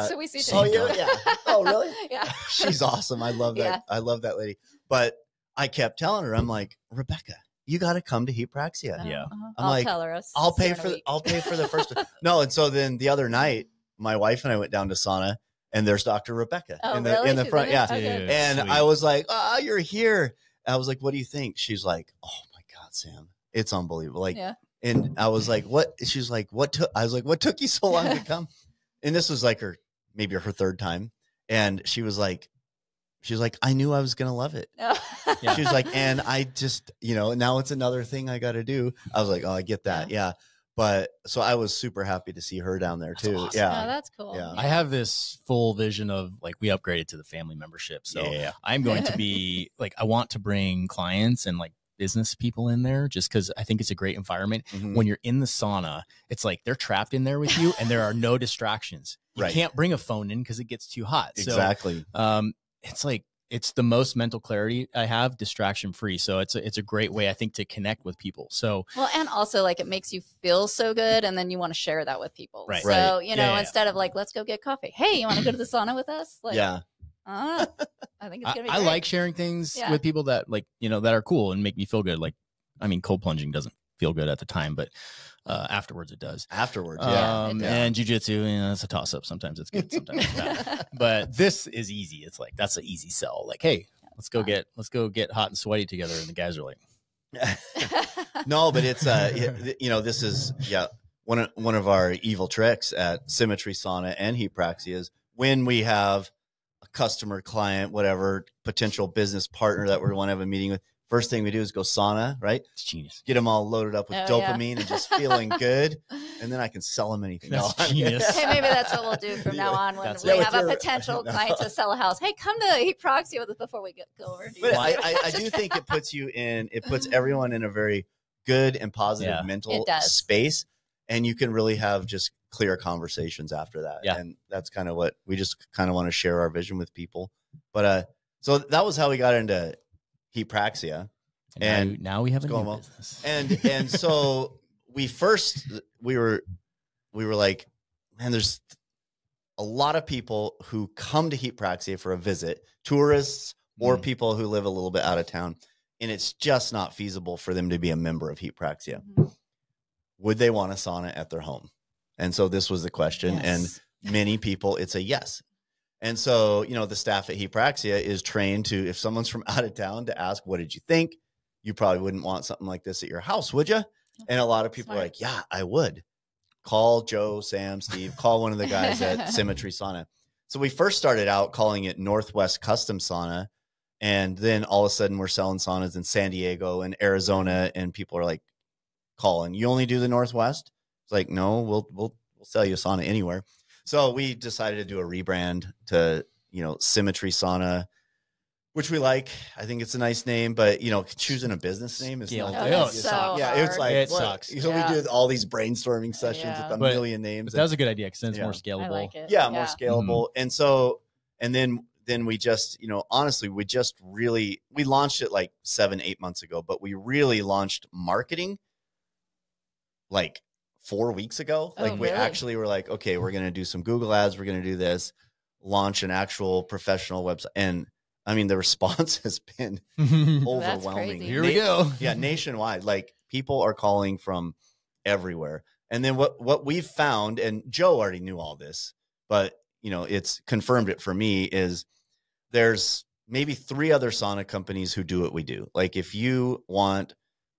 so we see. Oh yeah. Oh really? Yeah. She's awesome. I love that. Yeah. I love that lady. But I kept telling her, I'm like, Rebecca, you got to come to Heat Praxia. Yeah. I'll like, tell her. I'll pay for the first one. No. And so then the other night, my wife and I went down to sauna, and there's Dr. Rebecca in the front. Yeah. Dude, and sweet. I was like, oh, you're here. I was like, what do you think? She's like, oh my God, Sam, it's unbelievable. Like, and I was like, what? She's like, I was like, what took you so long to come? And this was like maybe her third time. And she's like, I knew I was going to love it. Yeah. She was like, and I just, you know, now it's another thing I got to do. I was like, oh, I get that. Yeah. But so I was super happy to see her down there too. Awesome. Yeah. Oh, that's cool. Yeah. I have this full vision of like, we upgraded to the family membership. So I'm going to be like, I want to bring clients and like business people in there just because I think it's a great environment. Mm-hmm. When you're in the sauna, it's like they're trapped in there with you and there are no distractions. You can't bring a phone in because it gets too hot. Exactly. So, it's like, it's the most mental clarity I have, distraction free. So it's a great way, I think, to connect with people. So, well, and also like it makes you feel so good. And then you want to share that with people. Right. So, you know, instead of like, let's go get coffee. Hey, you want to go to the sauna with us? Like, I think it's going to be great. I like sharing things with people that like, you know, that are cool and make me feel good. Like, I mean, cold plunging doesn't feel good at the time, but afterwards it does. Afterwards, and jujitsu, you know, it's a toss up. Sometimes it's good, sometimes it's bad. But this is easy. It's like that's an easy sell. Like, hey, let's go get hot and sweaty together. And the guys are like, no, but it's you know, this is one of our evil tricks at Symmetry Sauna and Heat Praxia is when we have a customer, client, whatever potential business partner that we want to have a meeting with. First thing we do is go sauna, right? It's genius. Get them all loaded up with dopamine and just feeling good. And then I can sell them anything. That's genius. Hey, maybe that's what we'll do from now on when we have a potential client to sell a house. Hey, come to Heat Praxia with us before we go over. But I do think it puts everyone in a very good and positive mental space. And you can really have just clear conversations after that. Yeah. And that's kind of what we just kind of want to share our vision with people. But so that was how we got into Heat Praxia, and now we have a new business. And so we were like, man, there's a lot of people who come to Heat Praxia for a visit, tourists or people who live a little bit out of town, and it's just not feasible for them to be a member of Heat Praxia. Mm-hmm. Would they want a sauna at their home? And so this was the question, and many people, it's a yes. And so, you know, the staff at Heat Praxia is trained to, if someone's from out of town, to ask, what did you think? you probably wouldn't want something like this at your house, would you? And a lot of people are like, yeah, I would. Call Joe, Sam, Steve, call one of the guys at Symmetry Sauna. So we first started out calling it Northwest Custom Sauna. And then all of a sudden we're selling saunas in San Diego and Arizona. And people are like calling, you only do the Northwest? It's like, no, we'll sell you a sauna anywhere. So we decided to do a rebrand to, Symmetry Sauna, which we like. I think it's a nice name, but choosing a business name is not it's like it sucks. So we did all these brainstorming sessions with a million names. But that was a good idea because then it's more scalable. I like it. More scalable. And so, and then we just, honestly, we launched it like 7-8 months ago, but we really launched marketing like 4 weeks ago. We actually were like, okay, we're going to do some Google ads. We're going to do this, launch an actual professional website. And I mean, the response has been overwhelming. Here we go. Yeah. Nationwide, like people are calling from everywhere. And then what we've found, and Joe already knew all this, but it's confirmed it for me, is there's maybe 3 other sauna companies who do what we do. Like if you want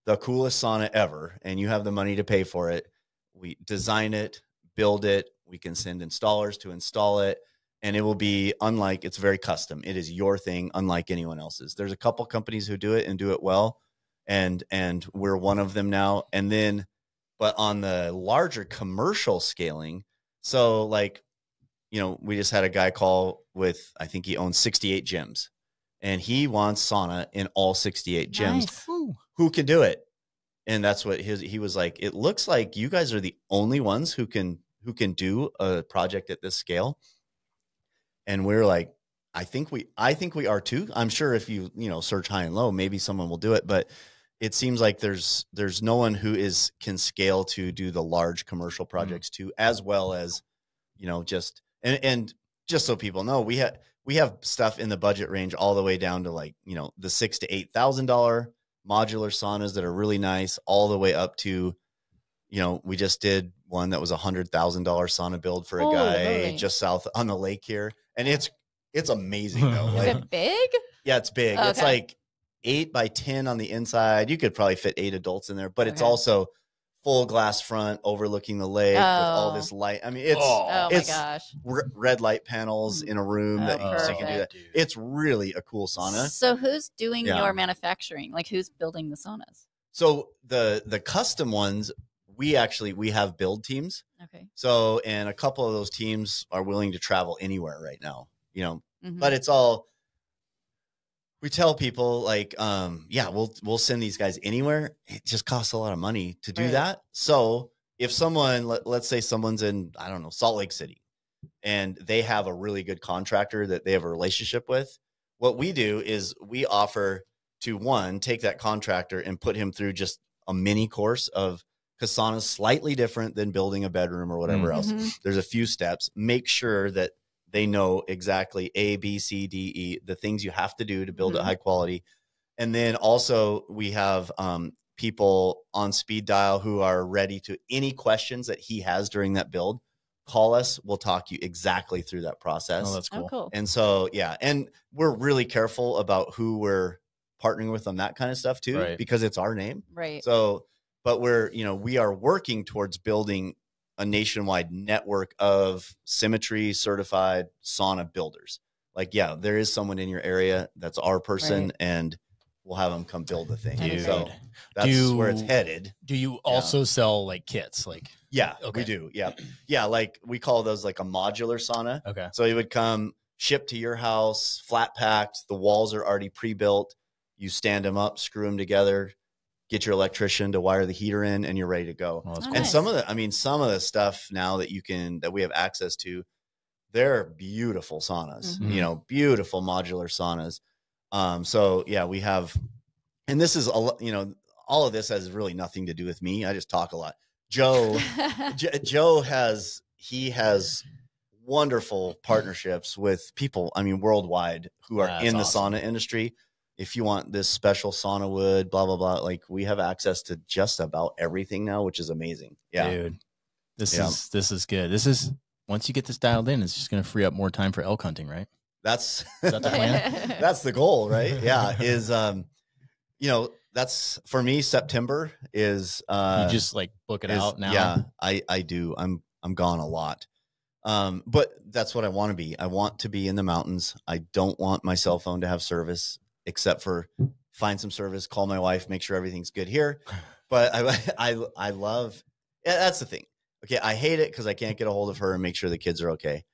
the coolest sauna ever and you have the money to pay for it, we design it, build it. We can send installers to install it. And it will be it's very custom. It is your thing, unlike anyone else's. There's a couple companies who do it and do it well. And we're one of them now. And then, but on the larger commercial scaling, so we just had a guy call with, I think he owns 68 gyms and he wants sauna in all 68 gyms. Nice. Who can do it? And that's what he was like, it looks like you guys are the only ones who can do a project at this scale. And we're like, I think we are too. I'm sure if you search high and low, maybe someone will do it, but it seems like there's no one who can scale to do the large commercial projects too, as well as, just, and just so people know, we have stuff in the budget range all the way down to the $6,000 to $8,000 modular saunas that are really nice, all the way up to, we just did one that was $100,000 sauna build for a guy just south on the lake here. And it's amazing though. Is it big? Yeah, it's big. Okay. It's like 8 by 10 on the inside. You could probably fit 8 adults in there, but it's also full glass front overlooking the lake with all this light. I mean, it's my gosh, red light panels in a room so you can do that. It's really a cool sauna. So who's doing your manufacturing? Like who's building the saunas? So the custom ones, we have build teams. Okay. So, and a couple of those teams are willing to travel anywhere right now, but it's all, we tell people we'll send these guys anywhere. It just costs a lot of money to do that. So if someone, let's say someone's in, I don't know, Salt Lake City, and they have a really good contractor that they have a relationship with, what we do is we offer to take that contractor and put him through just a mini course of, because sauna's slightly different than building a bedroom or whatever else. There's a few steps. Make sure that they know exactly A, B, C, D, E, the things you have to do to build it high quality. And then also we have people on speed dial who are ready to any questions that he has during that build. Call us. We'll talk you exactly through that process. Oh, that's cool. Oh, cool. And so, and we're really careful about who we're partnering with on that kind of stuff too, because it's our name. Right. So, but we are working towards building a nationwide network of Symmetry certified sauna builders. There is someone in your area that's our person, and we'll have them come build the thing. Dude. So that's where it's headed. Do you also sell kits? Yeah, we do. Yeah. Yeah. We call those a modular sauna. Okay. So it would come shipped to your house, flat packed. The walls are already pre-built. You stand them up, screw them together, get your electrician to wire the heater in, and you're ready to go. Oh, that's cool. And some of the stuff now that we have access to, they're beautiful saunas, beautiful modular saunas. We have, and this is all of this has really nothing to do with me. I just talk a lot. Joe has wonderful partnerships with people, worldwide, who are in the sauna industry. If you want this special sauna wood, blah, blah, blah, we have access to just about everything now, which is amazing. Yeah. Dude, this is good. This is, once you get this dialed in, it's just going to free up more time for elk hunting, right? Is that the plan? That's the goal, right? Yeah. Is, that's for me. September is you just like book it out now. Yeah, I do. I'm gone a lot. But that's what I want to be. I want to be in the mountains. I don't want my cell phone to have service except for find some service, call my wife, make sure everything's good here. But I love, yeah, that's the thing. Okay. I hate it because I can't get a hold of her and make sure the kids are okay.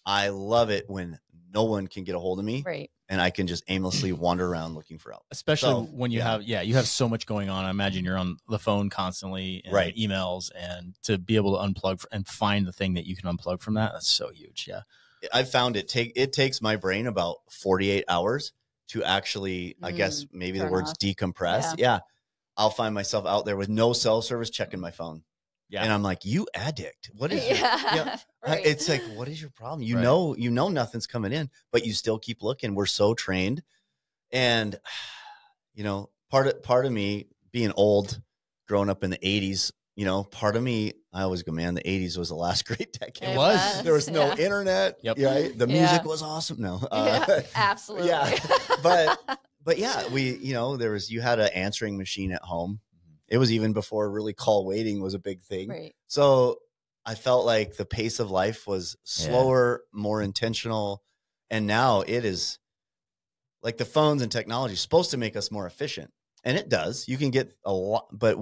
I love it when no one can get a hold of me. Right. And I can just aimlessly wander around looking for help. Especially when you have so much going on. I imagine you're on the phone constantly and right. emails, and to be able to unplug and find the thing that you can unplug from that's so huge. Yeah. I've found it takes my brain about 48 hours to actually, I guess maybe the word's decompress. Yeah. I'll find myself out there with no cell service checking my phone. Yeah. And I'm like, you addict. What is right. It's like, what is your problem? You know, nothing's coming in, but you still keep looking. We're so trained. And, you know, part of me being old, growing up in the 80s, you know, part of me, I always go, man, the 80s was the last great decade. It was. There was no internet. Yep. Right? The music was awesome. No. Absolutely. Yeah. But yeah, you had an answering machine at home. It was even before really call waiting was a big thing. Right. So I felt like the pace of life was slower, more intentional. And now it is like the phones and technology is supposed to make us more efficient. And it does. You can get a lot, but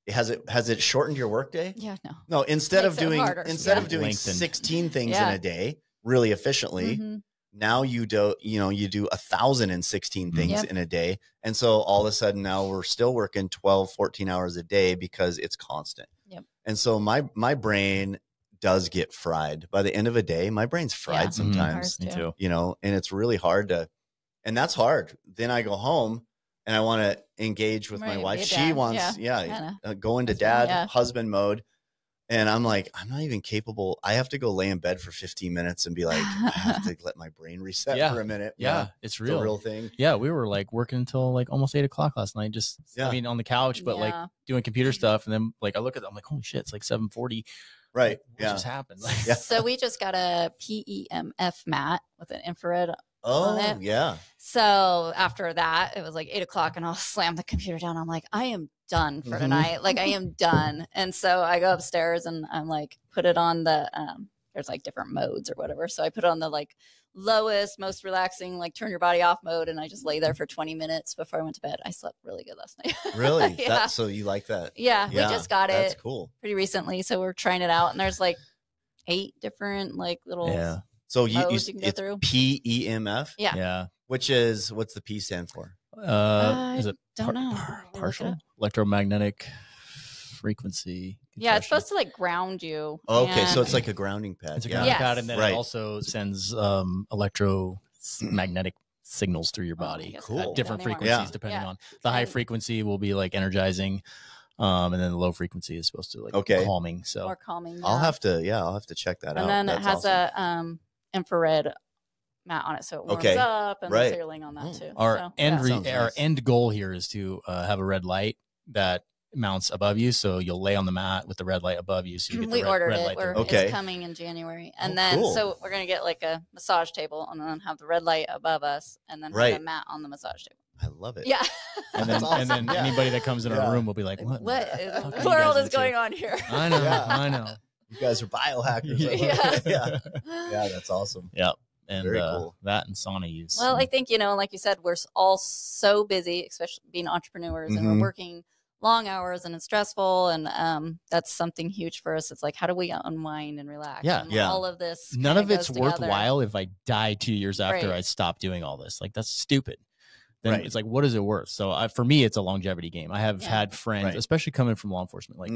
has it shortened your workday? Yeah, no. No, instead of doing lengthened. 16 things in a day really efficiently, now you do 1,016 things in a day. And so all of a sudden now we're still working 12, 14 hours a day because it's constant. Yep. And so my brain does get fried. By the end of a day, my brain's fried sometimes. Me too. You know, and it's really hard and that's hard. Then I go home and I want to engage with my wife. She wants, go into husband mode. And I'm like, I'm not even capable. I have to go lay in bed for 15 minutes and be like, I have to let my brain reset for a minute. Yeah, it's real. It's a real thing. Yeah, we were like working until like almost 8 o'clock last night. Just, I mean, on the couch, but like doing computer stuff. And then like I look at it, I'm like, holy shit, it's like 7:40. Right. What just happened? So we just got a PEMF mat with an infrared on it. Yeah. So after that, it was like 8 o'clock and I'll slam the computer down. I'm like, I am done for tonight. Like I am done. And so I go upstairs and I'm like, put it on the, there's like different modes or whatever. So I put it on the like lowest, most relaxing, like turn your body off mode. And I just lay there for 20 minutes before I went to bed. I slept really good last night. Really? So you like that? Yeah. We just got it. That's cool. Pretty recently. So we're trying it out and there's like 8 different like little So you can go it's through. PEMF? Yeah. Which is, what's the P stand for? Is it don't know. partial electromagnetic frequency? Yeah, it's supposed to like ground you. Oh, okay, so it's like a grounding pad. It's a grounding pad, and then it also sends electromagnetic signals through your body. Cool. At different frequencies depending on the high frequency will be like energizing. And then the low frequency is supposed to like calming. So more calming. I'll have to check that out. And then it has a infrared mat on it, so it warms up, and so you're laying on that too. Our end goal here is to have a red light that mounts above you, so you'll lay on the mat with the red light above you. So you get the red light. It's coming in January, and then so we're gonna get like a massage table, and then have the red light above us, and then have a mat on the massage table. I love it. Yeah. And then anybody that comes in our room will be like, what in the world is going on here? I know. I know. You guys are biohackers. Yeah, that's awesome. Yep. And very cool. That and sauna use. Well, I think, like you said, we're all so busy, especially being entrepreneurs, and we're working long hours, and it's stressful. And that's something huge for us. It's like, how do we unwind and relax? Yeah. And all of this. None of it's worthwhile if I die 2 years after I stop doing all this. Like, that's stupid. Then it's like, what is it worth? So for me, it's a longevity game. I have had friends, especially coming from law enforcement, like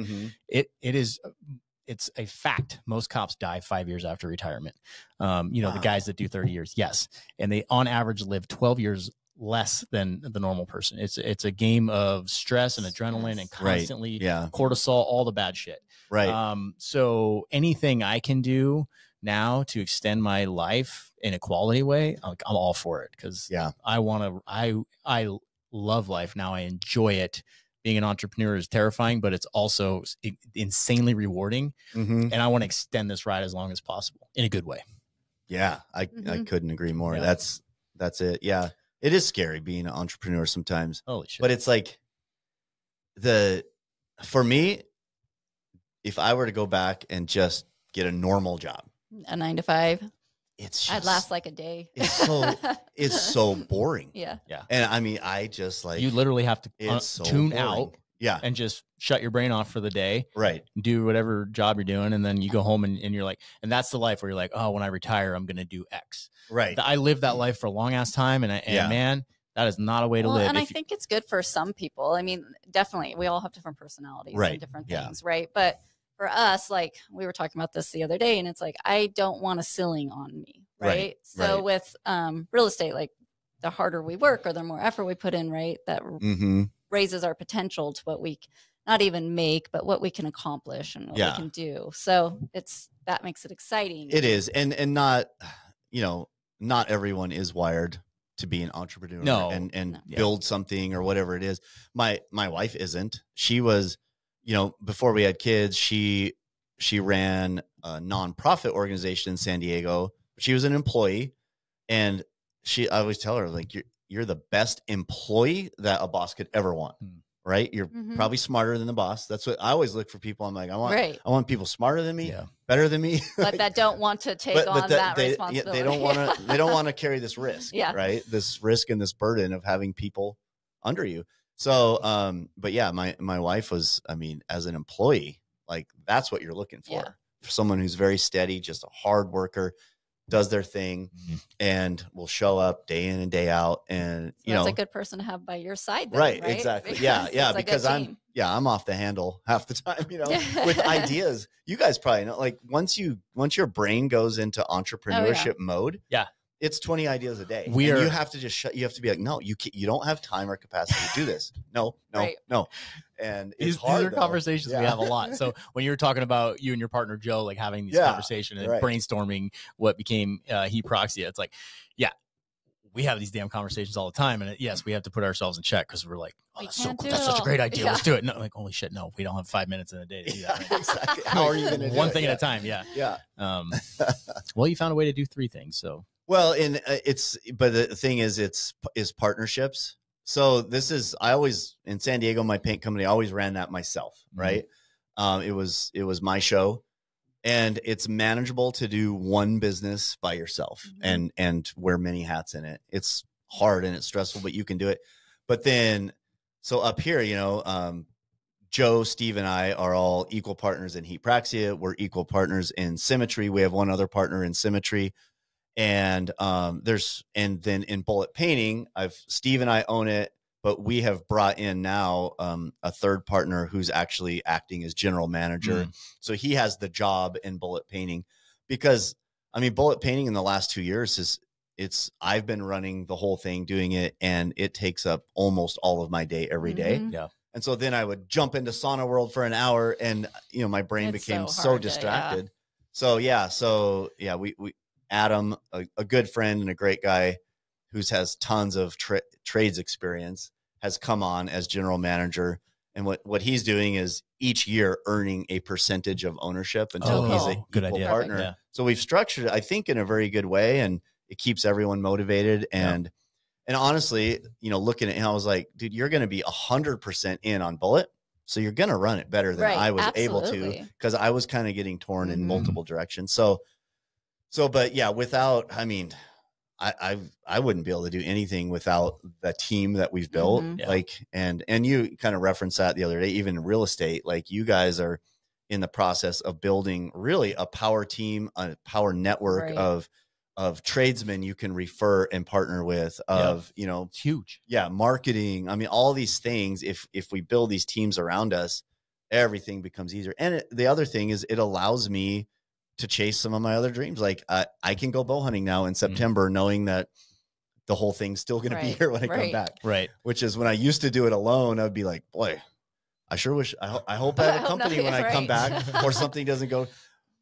it's a fact. Most cops die 5 years after retirement. The guys that do 30 years. Yes. And they on average live 12 years less than the normal person. It's a game of stress and adrenaline and constantly cortisol, all the bad shit. Right. So anything I can do now to extend my life in a quality way, I'm all for it. Cause I love life now. I enjoy it. Being an entrepreneur is terrifying, but it's also insanely rewarding. And I want to extend this ride as long as possible in a good way. Yeah. I couldn't agree more. Yeah. That's it. Yeah. It is scary being an entrepreneur sometimes. Holy shit. But it's like, for me, if I were to go back and just get a normal job, a 9 to 5, it's I'd last like a day. It's so boring. Yeah. And I mean, I just like, you literally have to so tune boring. out. Yeah. And just shut your brain off for the day. Right. Do whatever job you're doing. And then you go home and you're like, and that's the life where you're like, oh, when I retire, I'm going to do X. Right. I lived that life for a long ass time. And man, that is not a way to live. And I think it's good for some people. I mean, definitely we all have different personalities and different things. Right. But for us, like we were talking about this the other day, and it's like, I don't want a ceiling on me. Right. So with real estate, like the harder we work or the more effort we put in, right, that raises our potential to what we not even make, but what we can accomplish and what we can do. So that makes it exciting. It is. And not, not everyone is wired to be an entrepreneur and build something or whatever it is. My wife isn't. She was, before we had kids, she ran a nonprofit organization in San Diego. She was an employee, and I always tell her, like, you're the best employee that a boss could ever want. Right. You're probably smarter than the boss. That's what I always look for people. I'm like, I want people smarter than me, better than me, but that don't want to take on that responsibility. They don't want to carry this risk. Right. This risk and this burden of having people under you. So, but yeah, my wife was, I mean, as an employee, like that's what you're looking for someone who's very steady, just a hard worker, does their thing, and will show up day in and day out. And that's a good person to have by your side, then, right? Right, exactly. Yeah. Because I'm off the handle half the time, with ideas. You guys probably know, like once your brain goes into entrepreneurship mode, it's 20 ideas a day. You have to just you have to be like, no, you don't have time or capacity to do this. No. And it's hard. These are conversations we have a lot. So when you're talking about you and your partner Joe, like having these conversations and brainstorming what became Heat Praxia, it's like, we have these damn conversations all the time. And yes, we have to put ourselves in check because we're like, oh, that's such a great idea. Let's do it. No, like, holy shit, no, we don't have 5 minutes in a day to do that. Right? Exactly. How are you going to do one thing at a time? Yeah. Well, you found a way to do 3 things. So. Well, and but the thing is partnerships. So I always, in San Diego, my paint company, I always ran that myself. Right. It was my show, and it's manageable to do one business by yourself and wear many hats in it. It's hard and it's stressful, but you can do it. But then, so up here, Joe, Steve, and I are all equal partners in Heat Praxia. We're equal partners in Symmetry. We have one other partner in Symmetry. And then in bullet painting, Steve and I own it, but we have brought in now a third partner who's actually acting as general manager. So he has the job in bullet painting, because I mean, bullet painting in the last 2 years I've been running the whole thing, doing it, and it takes up almost all of my day every day. Yeah. And so then I would jump into Sauna world for an hour, and my brain became so distracted. So we Adam, a good friend and a great guy who has tons of trades experience, has come on as general manager. And what he's doing is each year earning a percentage of ownership until he's a good partner. Yeah. So we've structured it, I think, in a very good way, and it keeps everyone motivated. And honestly, looking at him, I was like, dude, you're going to be 100% in on bullet. So you're going to run it better than I was able to, because I was kind of getting torn in multiple directions. But yeah, I mean, I wouldn't be able to do anything without the team that we've built. And you kind of referenced that the other day, even in real estate, like you guys are in the process of building really a power team, a power network of tradesmen you can refer and partner with, it's huge. Yeah. Marketing. I mean, all these things, if we build these teams around us, everything becomes easier. And the other thing is it allows me to chase some of my other dreams. Like I can go bow hunting now in September, knowing that the whole thing's still going to be here when I come back. Right. Which is when I used to do it alone, I'd be like, boy, I sure wish, I hope I have a company when I come back, or something doesn't go.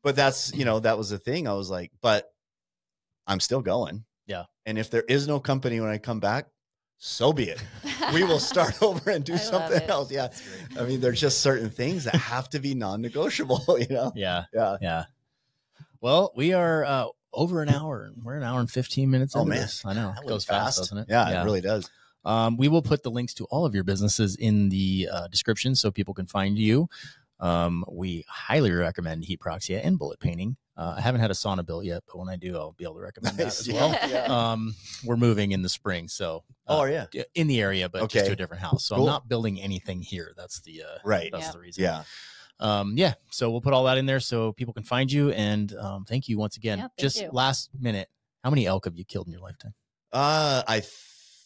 But that's, that was the thing. I was like, but I'm still going. Yeah. And if there is no company when I come back, so be it. We will start over and do something else. Yeah. I mean, there's just certain things that have to be non-negotiable, Yeah. Yeah. Yeah. Well, we are over an hour. We're an hour and 15 minutes into this. I know. It goes fast, doesn't it? Yeah, it really does. We will put the links to all of your businesses in the description so people can find you. We highly recommend Heat Praxia and bullet painting. I haven't had a sauna built yet, but when I do, I'll be able to recommend that as well. Yeah. We're moving in the spring, so in the area, but just to a different house. So I'm not building anything here. That's the That's the reason. Yeah. So we'll put all that in there so people can find you. And thank you once again. Just last minute, how many elk have you killed in your lifetime?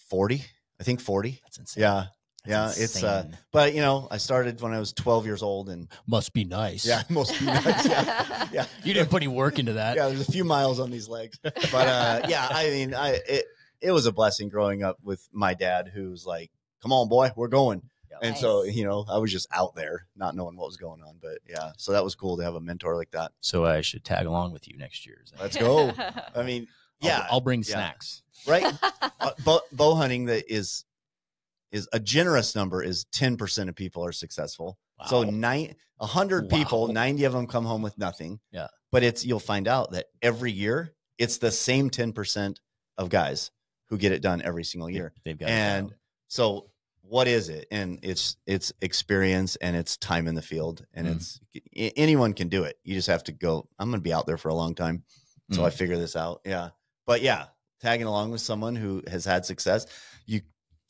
40. I think 40. That's insane. Yeah. That's insane. It's but I started when I was 12 years old, and must be nice. Yeah, must be nice. Yeah. You didn't put any work into that. Yeah, there's a few miles on these legs. But I mean, it was a blessing growing up with my dad, who's like, "Come on, boy, we're going." And so, I was just out there not knowing what was going on, but yeah, so that was cool to have a mentor like that. So I should tag along with you next year. Let's go. I mean, I'll bring snacks. Right. Bow hunting that is a generous number is 10% of people are successful. Wow. So 100 people, 90 of them come home with nothing. Yeah. But you'll find out that every year it's the same 10% of guys who get it done every single year. They've got it. So what is it? And it's experience, and it's time in the field, and anyone can do it. You just have to go, I'm going to be out there for a long time. So I figure this out. Yeah. But tagging along with someone who has had success, you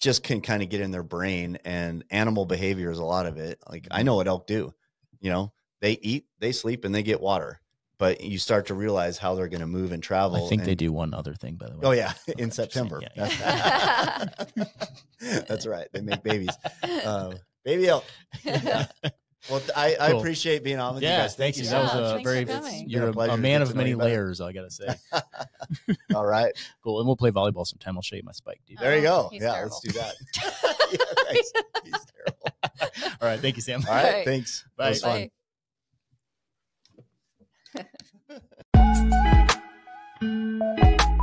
just can kind of get in their brain, and animal behavior is a lot of it. Like, I know what elk do, they eat, they sleep, and they get water, but you start to realize how they're going to move and travel. I think they do one other thing, by the way. Oh yeah. In September. Yeah. That's right. They make babies. Baby elk. Well, I appreciate being on with you guys. Thank you. That was you're a man of many layers, I got to say. All right. Cool. And we'll play volleyball sometime. I'll show you my spike, dude. There you go. Yeah, terrible. Let's do that. Thanks. He's terrible. All right. Thank you, Sam. All right. Thanks. Bye. That was fun. Bye.